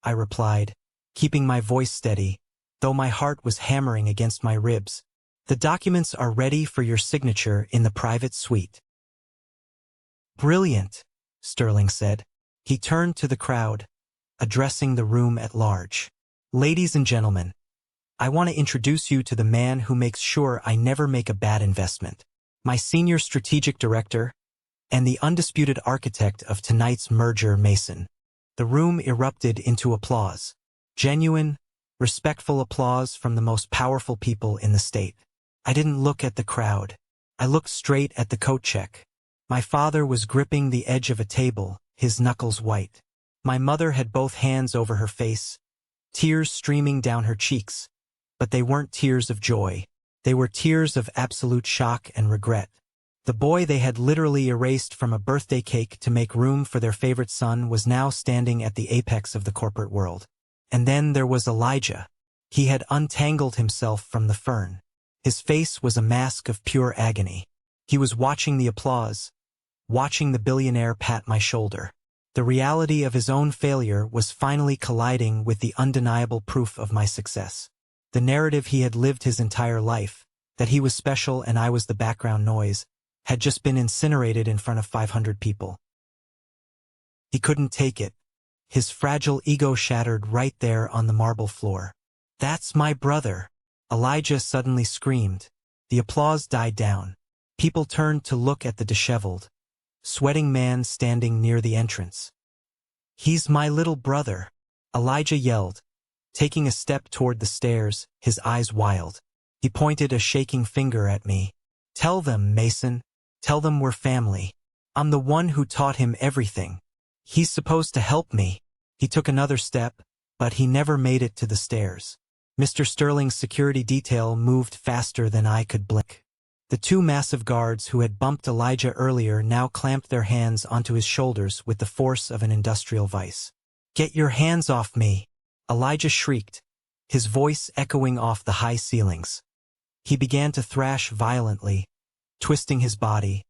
I replied, keeping my voice steady, though my heart was hammering against my ribs. "The documents are ready for your signature in the private suite." "Brilliant," Sterling said. He turned to the crowd, addressing the room at large. "Ladies and gentlemen, I want to introduce you to the man who makes sure I never make a bad investment. My senior strategic director, and the undisputed architect of tonight's merger, Mason." The room erupted into applause. Genuine, respectful applause from the most powerful people in the state. I didn't look at the crowd. I looked straight at the coat check. My father was gripping the edge of a table, his knuckles white. My mother had both hands over her face, tears streaming down her cheeks. But they weren't tears of joy. They were tears of absolute shock and regret. The boy they had literally erased from a birthday cake to make room for their favorite son was now standing at the apex of the corporate world. And then there was Elijah. He had untangled himself from the fern. His face was a mask of pure agony. He was watching the applause, watching the billionaire pat my shoulder. The reality of his own failure was finally colliding with the undeniable proof of my success. The narrative he had lived his entire life, that he was special and I was the background noise, had just been incinerated in front of 500 people. He couldn't take it. His fragile ego shattered right there on the marble floor. "That's my brother," Elijah suddenly screamed. The applause died down. People turned to look at the disheveled, sweating man standing near the entrance. "He's my little brother," Elijah yelled, taking a step toward the stairs, his eyes wild. He pointed a shaking finger at me. "Tell them, Mason. Tell them we're family. I'm the one who taught him everything. He's supposed to help me." He took another step, but he never made it to the stairs. Mr. Sterling's security detail moved faster than I could blink. The two massive guards who had bumped Elijah earlier now clamped their hands onto his shoulders with the force of an industrial vice. "Get your hands off me!" Elijah shrieked, his voice echoing off the high ceilings. He began to thrash violently, twisting his body,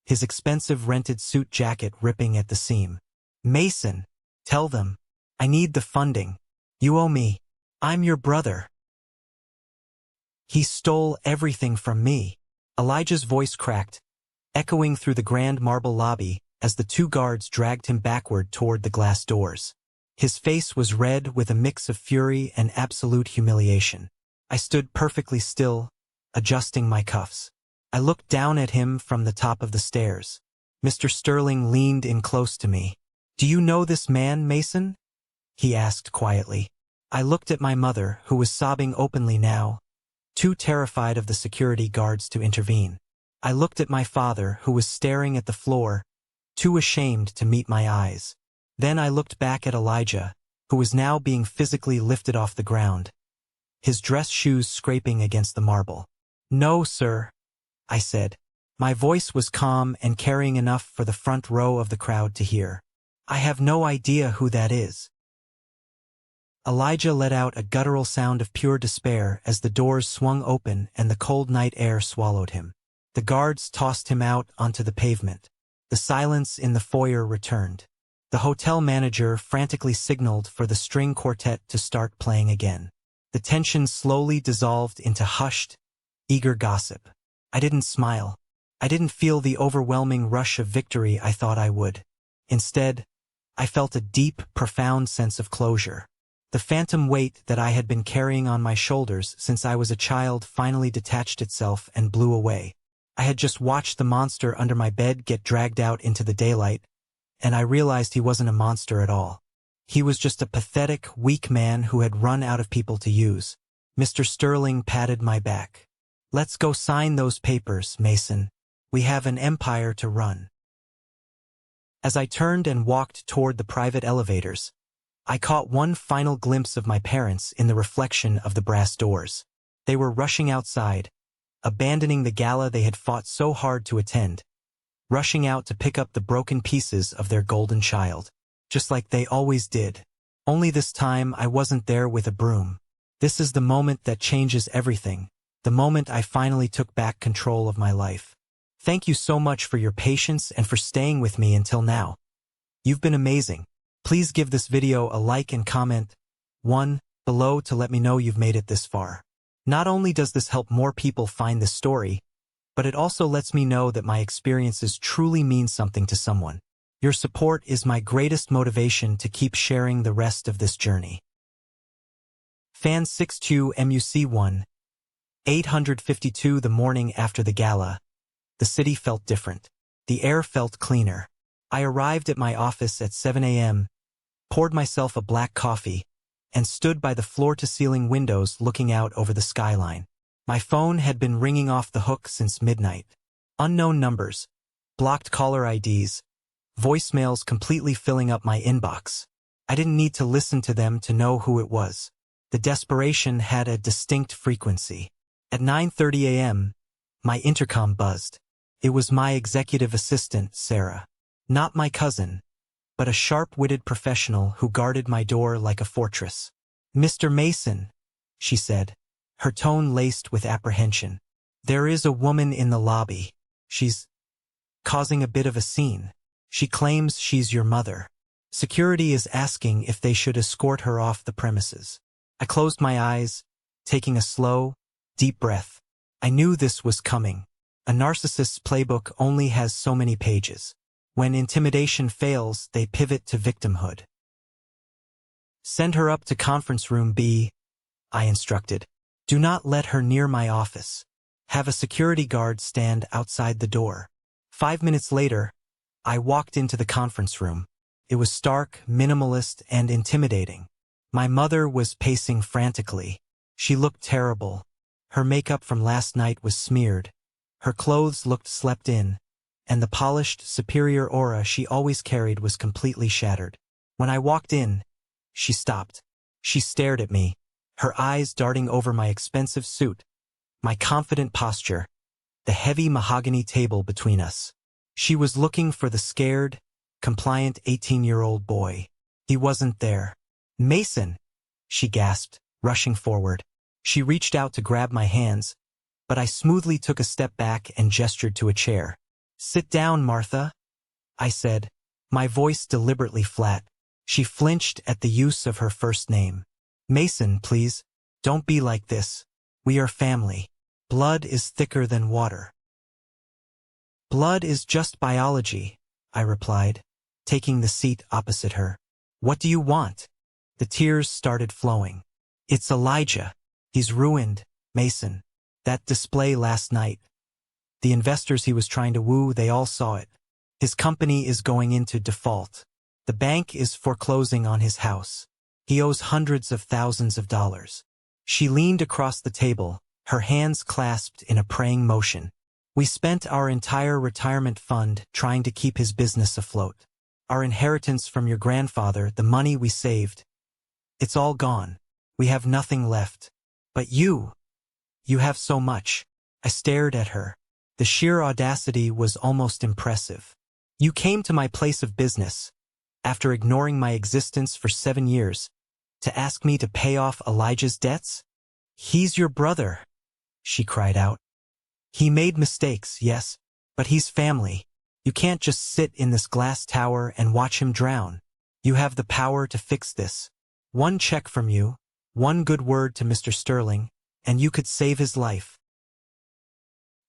his expensive rented suit jacket ripping at the seam. "Mason, tell them. I need the funding. You owe me. I'm your brother. He stole everything from me." Elijah's voice cracked, echoing through the grand marble lobby as the two guards dragged him backward toward the glass doors. His face was red with a mix of fury and absolute humiliation. I stood perfectly still, adjusting my cuffs. I looked down at him from the top of the stairs. Mr. Sterling leaned in close to me. "Do you know this man, Mason?" he asked quietly. I looked at my mother, who was sobbing openly now, too terrified of the security guards to intervene. I looked at my father, who was staring at the floor, too ashamed to meet my eyes. Then I looked back at Elijah, who was now being physically lifted off the ground, his dress shoes scraping against the marble. "No, sir," I said. My voice was calm and carrying enough for the front row of the crowd to hear. "I have no idea who that is." Elijah let out a guttural sound of pure despair as the doors swung open and the cold night air swallowed him. The guards tossed him out onto the pavement. The silence in the foyer returned. The hotel manager frantically signaled for the string quartet to start playing again. The tension slowly dissolved into hushed, eager gossip. I didn't smile. I didn't feel the overwhelming rush of victory I thought I would. Instead, I felt a deep, profound sense of closure. The phantom weight that I had been carrying on my shoulders since I was a child finally detached itself and blew away. I had just watched the monster under my bed get dragged out into the daylight, and I realized he wasn't a monster at all. He was just a pathetic, weak man who had run out of people to use. Mr. Sterling patted my back. "Let's go sign those papers, Mason. We have an empire to run." As I turned and walked toward the private elevators, I caught one final glimpse of my parents in the reflection of the brass doors. They were rushing outside, abandoning the gala they had fought so hard to attend, rushing out to pick up the broken pieces of their golden child, just like they always did. Only this time I wasn't there with a broom. This is the moment that changes everything, the moment I finally took back control of my life. Thank you so much for your patience and for staying with me until now. You've been amazing. Please give this video a like and comment one below to let me know you've made it this far. Not only does this help more people find this story, but it also lets me know that my experiences truly mean something to someone. Your support is my greatest motivation to keep sharing the rest of this journey. Fan 62 MUC1 852. The morning after the gala, the city felt different. The air felt cleaner. I arrived at my office at 7 a.m., poured myself a black coffee, and stood by the floor-to-ceiling windows looking out over the skyline. My phone had been ringing off the hook since midnight. Unknown numbers, blocked caller IDs, voicemails completely filling up my inbox. I didn't need to listen to them to know who it was. The desperation had a distinct frequency. At 9:30 a.m., my intercom buzzed. It was my executive assistant, Sarah. Not my cousin, but a sharp-witted professional who guarded my door like a fortress. "Mr. Mason," she said, her tone laced with apprehension. "There is a woman in the lobby. She's causing a bit of a scene. She claims she's your mother. Security is asking if they should escort her off the premises." I closed my eyes, taking a slow, deep breath. I knew this was coming. A narcissist's playbook only has so many pages. When intimidation fails, they pivot to victimhood. "Send her up to conference room B," I instructed. "Do not let her near my office. Have a security guard stand outside the door." 5 minutes later, I walked into the conference room. It was stark, minimalist, and intimidating. My mother was pacing frantically. She looked terrible. Her makeup from last night was smeared. Her clothes looked slept in, and the polished, superior aura she always carried was completely shattered. When I walked in, she stopped. She stared at me, her eyes darting over my expensive suit, my confident posture, the heavy mahogany table between us. She was looking for the scared, compliant 18-year-old boy. He wasn't there. "Mason," she gasped, rushing forward. She reached out to grab my hands, but I smoothly took a step back and gestured to a chair. "Sit down, Martha," I said, my voice deliberately flat. She flinched at the use of her first name. "Mason, please, don't be like this. We are family. Blood is thicker than water." "Blood is just biology," I replied, taking the seat opposite her. "What do you want?" The tears started flowing. "It's Elijah. He's ruined, Mason. That display last night. The investors he was trying to woo, they all saw it. His company is going into default. The bank is foreclosing on his house. He owes hundreds of thousands of dollars." She leaned across the table, her hands clasped in a praying motion. "We spent our entire retirement fund trying to keep his business afloat. Our inheritance from your grandfather, the money we saved. It's all gone. We have nothing left. But you have so much." I stared at her. The sheer audacity was almost impressive. "You came to my place of business, after ignoring my existence for 7 years, to ask me to pay off Elijah's debts? He's your brother," she cried out. "He made mistakes, yes, but he's family. You can't just sit in this glass tower and watch him drown. You have the power to fix this. One check from you, one good word to Mr. Sterling, and you could save his life."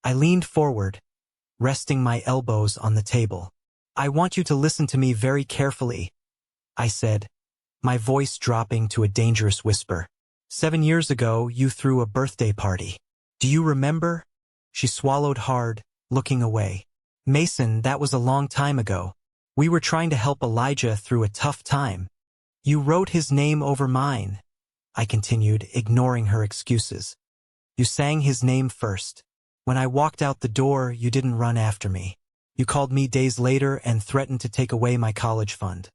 I leaned forward, resting my elbows on the table. "I want you to listen to me very carefully," I said, my voice dropping to a dangerous whisper. 7 years ago, you threw a birthday party. Do you remember?" She swallowed hard, looking away. "Mason, that was a long time ago. We were trying to help Elijah through a tough time. You wrote his name over mine," I continued, ignoring her excuses. "You sang his name first. When I walked out the door, you didn't run after me. You called me days later and threatened to take away my college fund.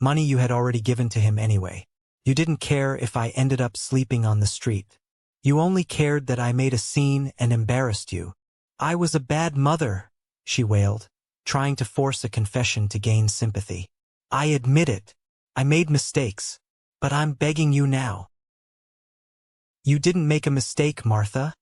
Money you had already given to him anyway. You didn't care if I ended up sleeping on the street. You only cared that I made a scene and embarrassed you. I was a bad mother," she wailed, trying to force a confession to gain sympathy. "I admit it. I made mistakes. But I'm begging you now." "You didn't make a mistake, Martha,"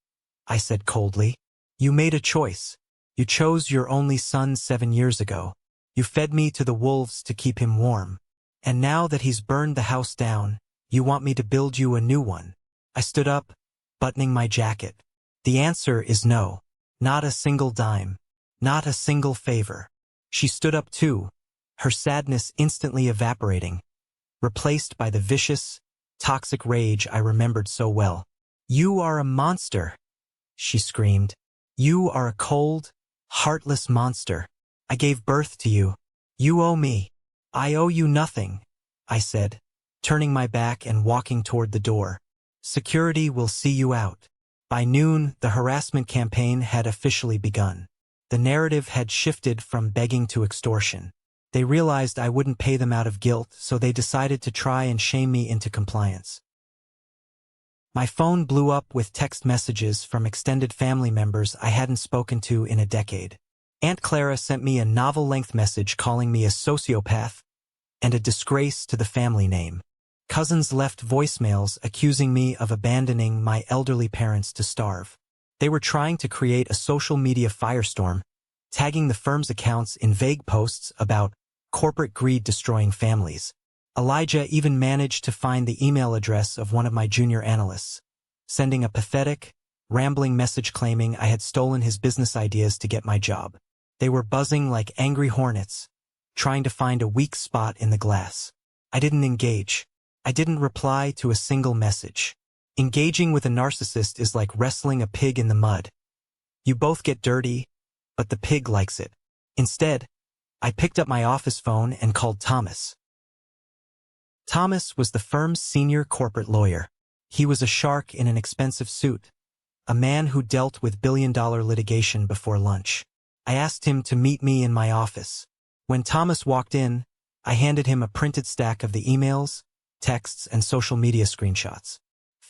I said coldly. "You made a choice. You chose your only son 7 years ago. You fed me to the wolves to keep him warm. And now that he's burned the house down, you want me to build you a new one." I stood up, buttoning my jacket. "The answer is no. Not a single dime. Not a single favor." She stood up too, her sadness instantly evaporating, replaced by the vicious, toxic rage I remembered so well. "You are a monster," she screamed. "You are a cold, heartless monster. I gave birth to you. You owe me." "I owe you nothing," I said, turning my back and walking toward the door. "Security will see you out." By noon, the harassment campaign had officially begun. The narrative had shifted from begging to extortion. They realized I wouldn't pay them out of guilt, so they decided to try and shame me into compliance. My phone blew up with text messages from extended family members I hadn't spoken to in a decade. Aunt Clara sent me a novel-length message calling me a sociopath and a disgrace to the family name. Cousins left voicemails accusing me of abandoning my elderly parents to starve. They were trying to create a social media firestorm, tagging the firm's accounts in vague posts about corporate greed destroying families. Elijah even managed to find the email address of one of my junior analysts, sending a pathetic, rambling message claiming I had stolen his business ideas to get my job. They were buzzing like angry hornets, trying to find a weak spot in the glass. I didn't engage. I didn't reply to a single message. Engaging with a narcissist is like wrestling a pig in the mud. You both get dirty, but the pig likes it. Instead, I picked up my office phone and called Thomas. Thomas was the firm's senior corporate lawyer. He was a shark in an expensive suit, a man who dealt with billion-dollar litigation before lunch. I asked him to meet me in my office. When Thomas walked in, I handed him a printed stack of the emails, texts, and social media screenshots.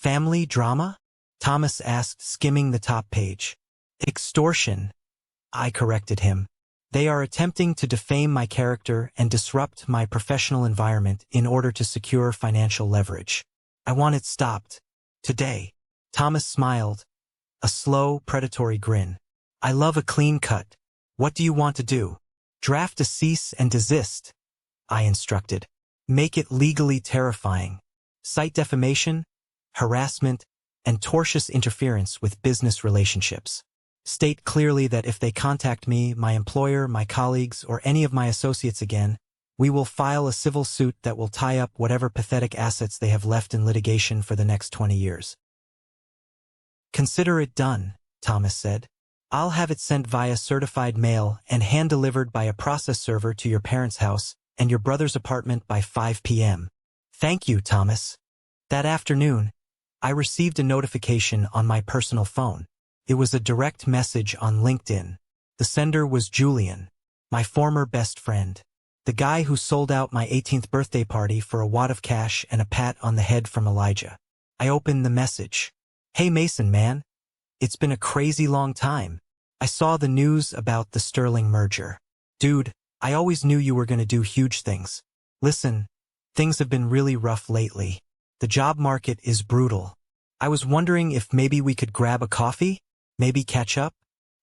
Family drama? Thomas asked, skimming the top page. Extortion, I corrected him. They are attempting to defame my character and disrupt my professional environment in order to secure financial leverage. I want it stopped. Today. Thomas smiled, a slow, predatory grin. I love a clean cut. What do you want to do? Draft a cease and desist, I instructed. Make it legally terrifying. Cite defamation, harassment, and tortious interference with business relationships. State clearly that if they contact me, my employer, my colleagues, or any of my associates again, we will file a civil suit that will tie up whatever pathetic assets they have left in litigation for the next 20 years. Consider it done, Thomas said. I'll have it sent via certified mail and hand-delivered by a process server to your parents' house and your brother's apartment by 5 p.m. Thank you, Thomas. That afternoon, I received a notification on my personal phone. It was a direct message on LinkedIn. The sender was Julian, my former best friend. The guy who sold out my 18th birthday party for a wad of cash and a pat on the head from Elijah. I opened the message. Hey Mason, man. It's been a crazy long time. I saw the news about the Sterling merger. Dude, I always knew you were going to do huge things. Listen, things have been really rough lately. The job market is brutal. I was wondering if maybe we could grab a coffee? Maybe catch up?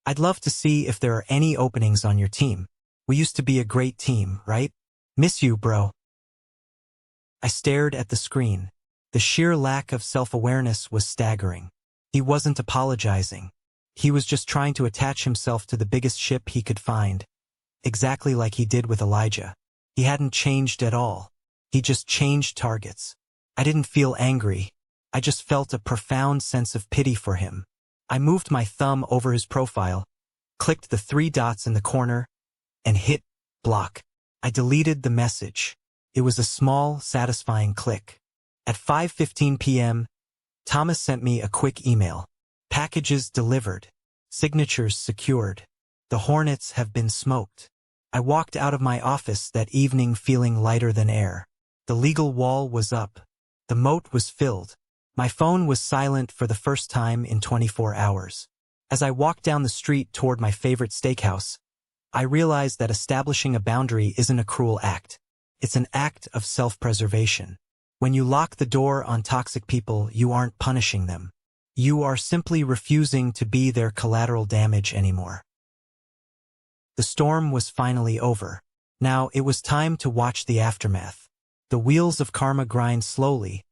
I'd love to see if there are any openings on your team. We used to be a great team, right? Miss you, bro. I stared at the screen. The sheer lack of self-awareness was staggering. He wasn't apologizing. He was just trying to attach himself to the biggest ship he could find, exactly like he did with Elijah. He hadn't changed at all. He just changed targets. I didn't feel angry. I just felt a profound sense of pity for him. I moved my thumb over his profile, clicked the 3 dots in the corner, and hit block. I deleted the message. It was a small, satisfying click. At 5:15 p.m., Thomas sent me a quick email. Packages delivered. Signatures secured. The Hornets have been smoked. I walked out of my office that evening feeling lighter than air. The legal wall was up. The moat was filled. My phone was silent for the first time in 24 hours. As I walked down the street toward my favorite steakhouse, I realized that establishing a boundary isn't a cruel act. It's an act of self-preservation. When you lock the door on toxic people, you aren't punishing them. You are simply refusing to be their collateral damage anymore. The storm was finally over. Now it was time to watch the aftermath. The wheels of karma grind slowly,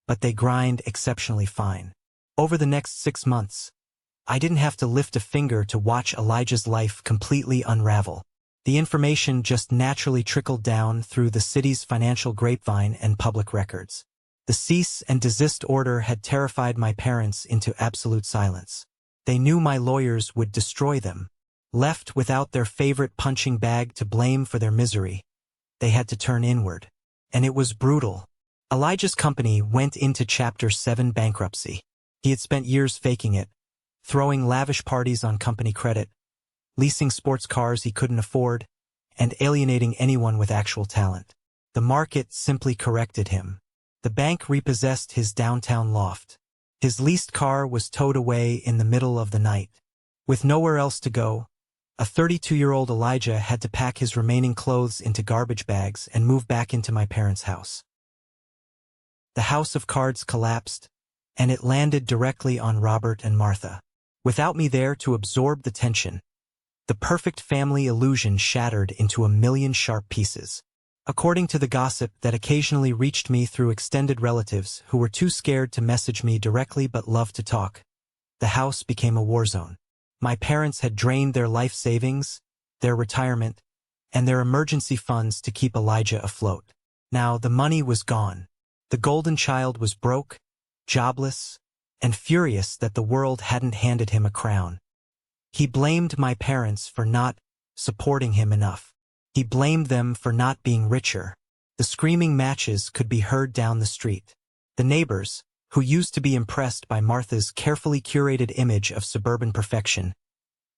but they grind exceptionally fine. Over the next 6 months, I didn't have to lift a finger to watch Elijah's life completely unravel. The information just naturally trickled down through the city's financial grapevine and public records. The cease and desist order had terrified my parents into absolute silence. They knew my lawyers would destroy them. Left without their favorite punching bag to blame for their misery, they had to turn inward. And it was brutal. Elijah's company went into Chapter 7 bankruptcy. He had spent years faking it, throwing lavish parties on company credit, leasing sports cars he couldn't afford, and alienating anyone with actual talent. The market simply corrected him. The bank repossessed his downtown loft. His leased car was towed away in the middle of the night. With nowhere else to go, a 32-year-old Elijah had to pack his remaining clothes into garbage bags and move back into my parents' house. The house of cards collapsed, and it landed directly on Robert and Martha. Without me there to absorb the tension, the perfect family illusion shattered into a million sharp pieces. According to the gossip that occasionally reached me through extended relatives who were too scared to message me directly but loved to talk, the house became a war zone. My parents had drained their life savings, their retirement, and their emergency funds to keep Elijah afloat. Now the money was gone. The golden child was broke, jobless, and furious that the world hadn't handed him a crown. He blamed my parents for not supporting him enough. He blamed them for not being richer. The screaming matches could be heard down the street. The neighbors, who used to be impressed by Martha's carefully curated image of suburban perfection,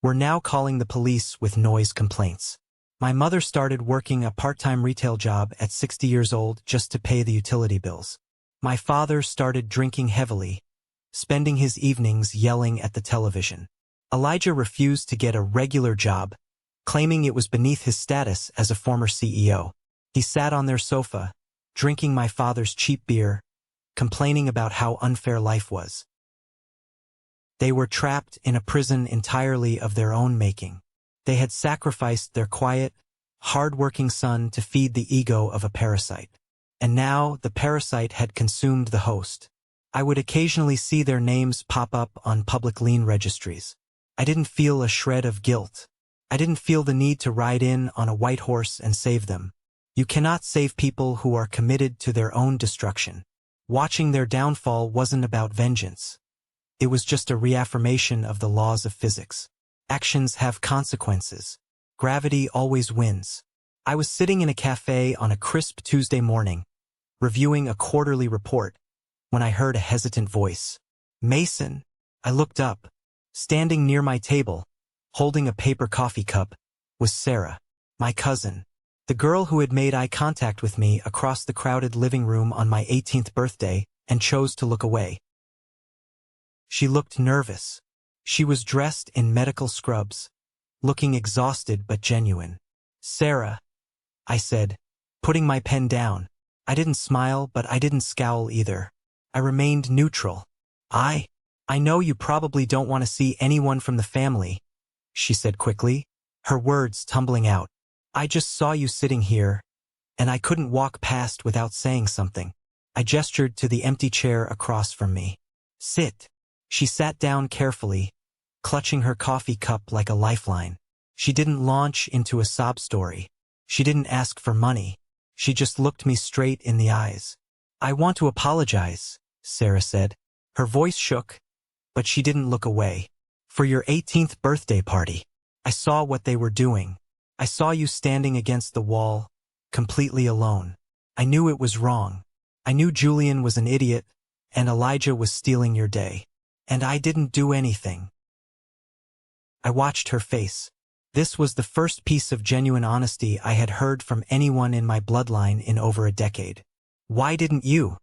were now calling the police with noise complaints. My mother started working a part-time retail job at 60 years old just to pay the utility bills. My father started drinking heavily, spending his evenings yelling at the television. Elijah refused to get a regular job, claiming it was beneath his status as a former CEO. He sat on their sofa, drinking my father's cheap beer, complaining about how unfair life was. They were trapped in a prison entirely of their own making. They had sacrificed their quiet, hard-working son to feed the ego of a parasite. And now the parasite had consumed the host. I would occasionally see their names pop up on public lien registries. I didn't feel a shred of guilt. I didn't feel the need to ride in on a white horse and save them. You cannot save people who are committed to their own destruction. Watching their downfall wasn't about vengeance. It was just a reaffirmation of the laws of physics. Actions have consequences. Gravity always wins. I was sitting in a cafe on a crisp Tuesday morning, reviewing a quarterly report, when I heard a hesitant voice. "Mason." I looked up. Standing near my table, holding a paper coffee cup, was Sarah, my cousin, the girl who had made eye contact with me across the crowded living room on my 18th birthday and chose to look away. She looked nervous. She was dressed in medical scrubs, looking exhausted but genuine. "Sarah," I said, putting my pen down. I didn't smile, but I didn't scowl either. I remained neutral. I know you probably don't want to see anyone from the family," she said quickly, her words tumbling out. "I just saw you sitting here, and I couldn't walk past without saying something." I gestured to the empty chair across from me. "Sit." She sat down carefully, clutching her coffee cup like a lifeline. She didn't launch into a sob story. She didn't ask for money. She just looked me straight in the eyes. "I want to apologize," Sarah said. Her voice shook, but she didn't look away. "For your 18th birthday party. I saw what they were doing. I saw you standing against the wall, completely alone. I knew it was wrong. I knew Julian was an idiot, and Elijah was stealing your day. And I didn't do anything." I watched her face. This was the first piece of genuine honesty I had heard from anyone in my bloodline in over a decade. "Why didn't you?"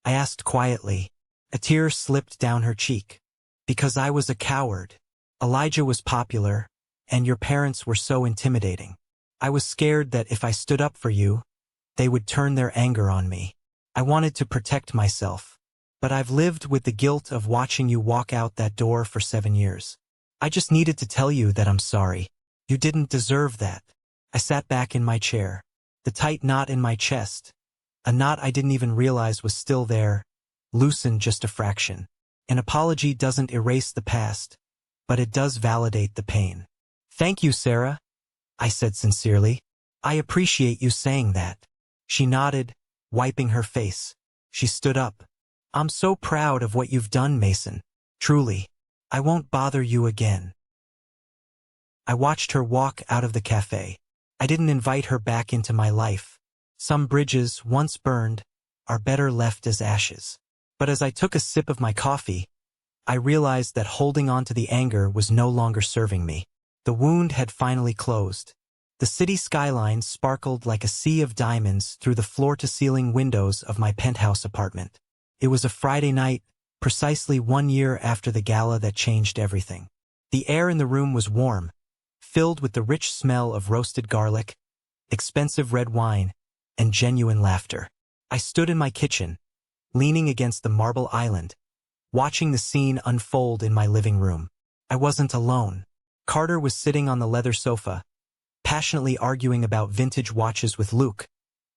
I asked quietly. A tear slipped down her cheek. "Because I was a coward. Elijah was popular, and your parents were so intimidating. I was scared that if I stood up for you, they would turn their anger on me. I wanted to protect myself. But I've lived with the guilt of watching you walk out that door for 7 years. I just needed to tell you that I'm sorry. You didn't deserve that." I sat back in my chair. The tight knot in my chest, a knot I didn't even realize was still there, loosened just a fraction. An apology doesn't erase the past, but it does validate the pain. "Thank you, Sarah," I said sincerely. "I appreciate you saying that." She nodded, wiping her face. She stood up. "I'm so proud of what you've done, Mason. Truly. I won't bother you again." I watched her walk out of the cafe. I didn't invite her back into my life. Some bridges, once burned, are better left as ashes. But as I took a sip of my coffee, I realized that holding on to the anger was no longer serving me. The wound had finally closed. The city skyline sparkled like a sea of diamonds through the floor-to-ceiling windows of my penthouse apartment. It was a Friday night, precisely 1 year after the gala that changed everything. The air in the room was warm, filled with the rich smell of roasted garlic, expensive red wine, and genuine laughter. I stood in my kitchen, leaning against the marble island, watching the scene unfold in my living room. I wasn't alone. Carter was sitting on the leather sofa, passionately arguing about vintage watches with Luke,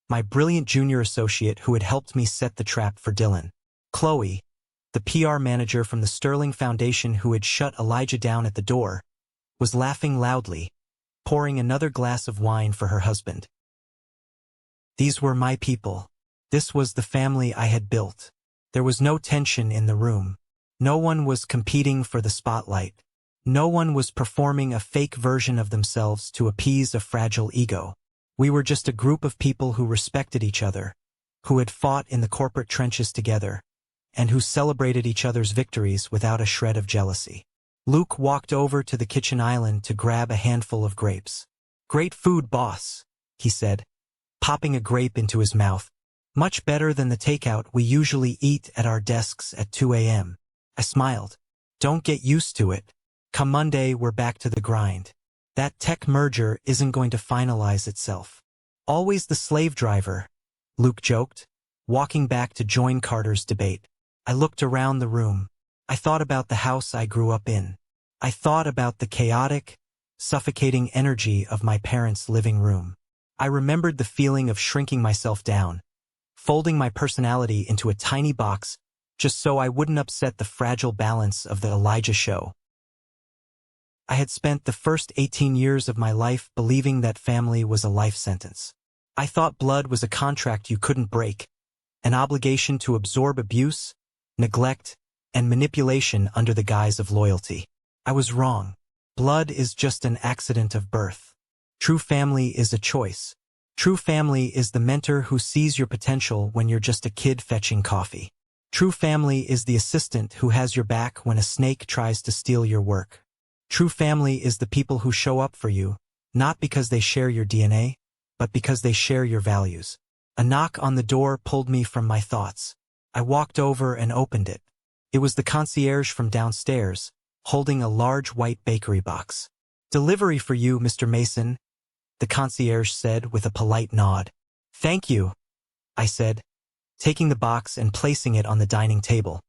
my brilliant junior associate who had helped me set the trap for Dylan. Chloe, the PR manager from the Sterling Foundation who had shut Elijah down at the door, was laughing loudly, pouring another glass of wine for her husband. These were my people. This was the family I had built. There was no tension in the room. No one was competing for the spotlight. No one was performing a fake version of themselves to appease a fragile ego. We were just a group of people who respected each other, who had fought in the corporate trenches together, and who celebrated each other's victories without a shred of jealousy. Luke walked over to the kitchen island to grab a handful of grapes. "Great food, boss," he said, popping a grape into his mouth. Much better than the takeout we usually eat at our desks at 2 a.m. I smiled. Don't get used to it. Come Monday, we're back to the grind. That tech merger isn't going to finalize itself. Always the slave driver, Luke joked, walking back to join Carter's debate. I looked around the room. I thought about the house I grew up in. I thought about the chaotic, suffocating energy of my parents' living room. I remembered the feeling of shrinking myself down, folding my personality into a tiny box just so I wouldn't upset the fragile balance of the Elijah show. I had spent the first 18 years of my life believing that family was a life sentence. I thought blood was a contract you couldn't break, an obligation to absorb abuse, neglect, and manipulation under the guise of loyalty. I was wrong. Blood is just an accident of birth. True family is a choice. True family is the mentor who sees your potential when you're just a kid fetching coffee. True family is the assistant who has your back when a snake tries to steal your work. True family is the people who show up for you, not because they share your DNA, but because they share your values. A knock on the door pulled me from my thoughts. I walked over and opened it. It was the concierge from downstairs, holding a large white bakery box. "Delivery for you, Mr. Mason," the concierge said with a polite nod. "Thank you," I said, taking the box and placing it on the dining table.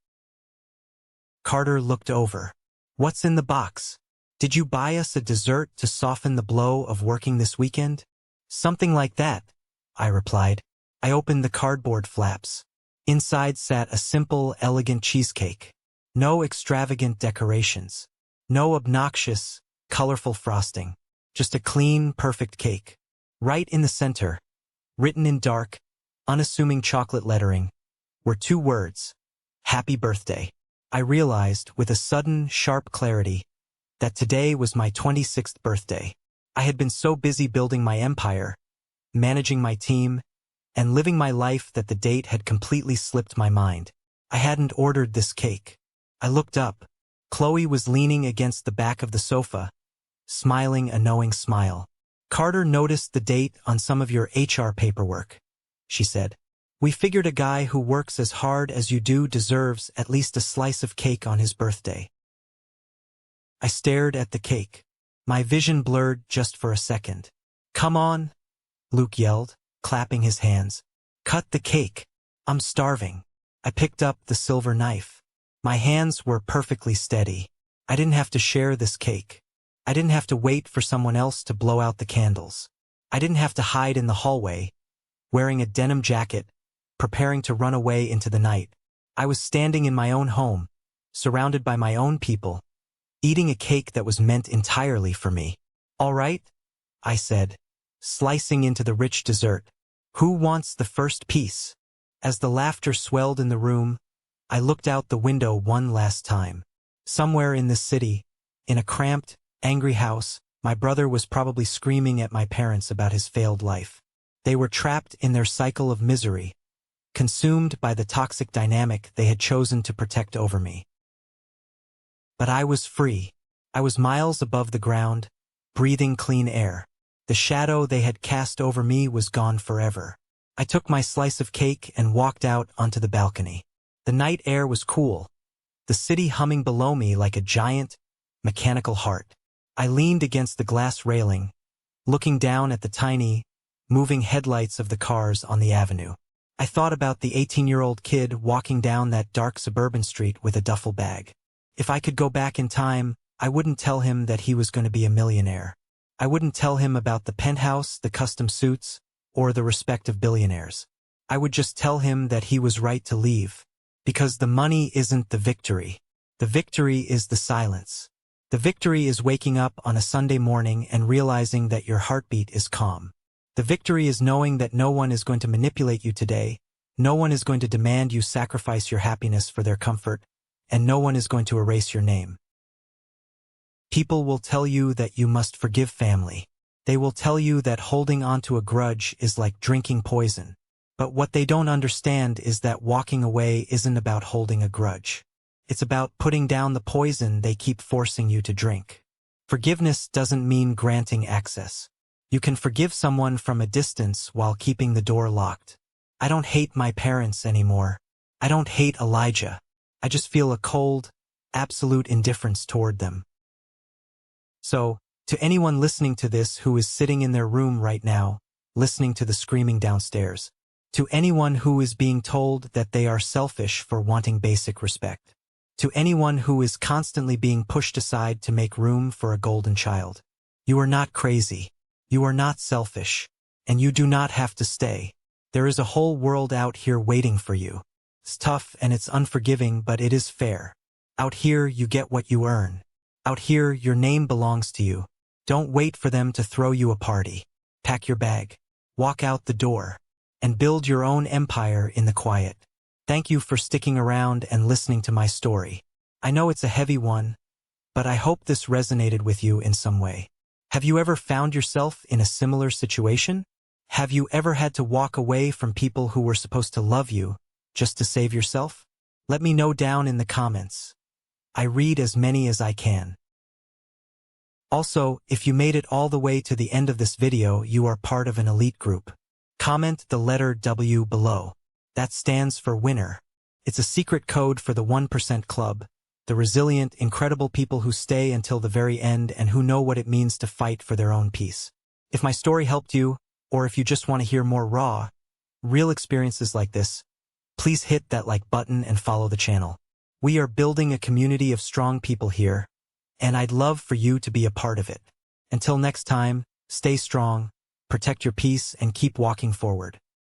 Carter looked over. "What's in the box? Did you buy us a dessert to soften the blow of working this weekend?" "Something like that," I replied. I opened the cardboard flaps. Inside sat a simple, elegant cheesecake. No extravagant decorations. No obnoxious, colorful frosting. Just a clean, perfect cake. Right in the center, written in dark, unassuming chocolate lettering, were two words: "Happy Birthday." I realized, with a sudden, sharp clarity, that today was my 26th birthday. I had been so busy building my empire, managing my team, and living my life that the date had completely slipped my mind. I hadn't ordered this cake. I looked up. Chloe was leaning against the back of the sofa, smiling a knowing smile. "Carter noticed the date on some of your HR paperwork," she said. "We figured a guy who works as hard as you do deserves at least a slice of cake on his birthday." I stared at the cake. My vision blurred just for a second. "Come on," Luke yelled, clapping his hands. "Cut the cake. I'm starving." I picked up the silver knife. My hands were perfectly steady. I didn't have to share this cake. I didn't have to wait for someone else to blow out the candles. I didn't have to hide in the hallway, wearing a denim jacket, preparing to run away into the night. I was standing in my own home, surrounded by my own people, eating a cake that was meant entirely for me. "All right," I said, slicing into the rich dessert. "Who wants the first piece?" As the laughter swelled in the room, I looked out the window one last time. Somewhere in this city, in a cramped, angry house, my brother was probably screaming at my parents about his failed life. They were trapped in their cycle of misery, consumed by the toxic dynamic they had chosen to protect over me. But I was free. I was miles above the ground, breathing clean air. The shadow they had cast over me was gone forever. I took my slice of cake and walked out onto the balcony. The night air was cool, the city humming below me like a giant, mechanical heart. I leaned against the glass railing, looking down at the tiny, moving headlights of the cars on the avenue. I thought about the 18-year-old kid walking down that dark suburban street with a duffel bag. If I could go back in time, I wouldn't tell him that he was going to be a millionaire. I wouldn't tell him about the penthouse, the custom suits, or the respect of billionaires. I would just tell him that he was right to leave. Because the money isn't the victory. The victory is the silence. The victory is waking up on a Sunday morning and realizing that your heartbeat is calm. The victory is knowing that no one is going to manipulate you today, no one is going to demand you sacrifice your happiness for their comfort, and no one is going to erase your name. People will tell you that you must forgive family. They will tell you that holding on to a grudge is like drinking poison. But what they don't understand is that walking away isn't about holding a grudge. It's about putting down the poison they keep forcing you to drink. Forgiveness doesn't mean granting access. You can forgive someone from a distance while keeping the door locked. I don't hate my parents anymore. I don't hate Elijah. I just feel a cold, absolute indifference toward them. So, to anyone listening to this who is sitting in their room right now, listening to the screaming downstairs, to anyone who is being told that they are selfish for wanting basic respect, to anyone who is constantly being pushed aside to make room for a golden child, you are not crazy, you are not selfish, and you do not have to stay. There is a whole world out here waiting for you. It's tough and it's unforgiving, but it is fair. Out here, you get what you earn. Out here, your name belongs to you. Don't wait for them to throw you a party. Pack your bag, walk out the door, and build your own empire in the quiet. Thank you for sticking around and listening to my story. I know it's a heavy one, but I hope this resonated with you in some way. Have you ever found yourself in a similar situation? Have you ever had to walk away from people who were supposed to love you just to save yourself? Let me know down in the comments. I read as many as I can. Also, if you made it all the way to the end of this video, you are part of an elite group. Comment the letter W below. That stands for winner. It's a secret code for the 1% Club, the resilient, incredible people who stay until the very end and who know what it means to fight for their own peace. If my story helped you, or if you just want to hear more raw, real experiences like this, please hit that like button and follow the channel. We are building a community of strong people here, and I'd love for you to be a part of it. Until next time, stay strong, protect your peace, and keep walking forward.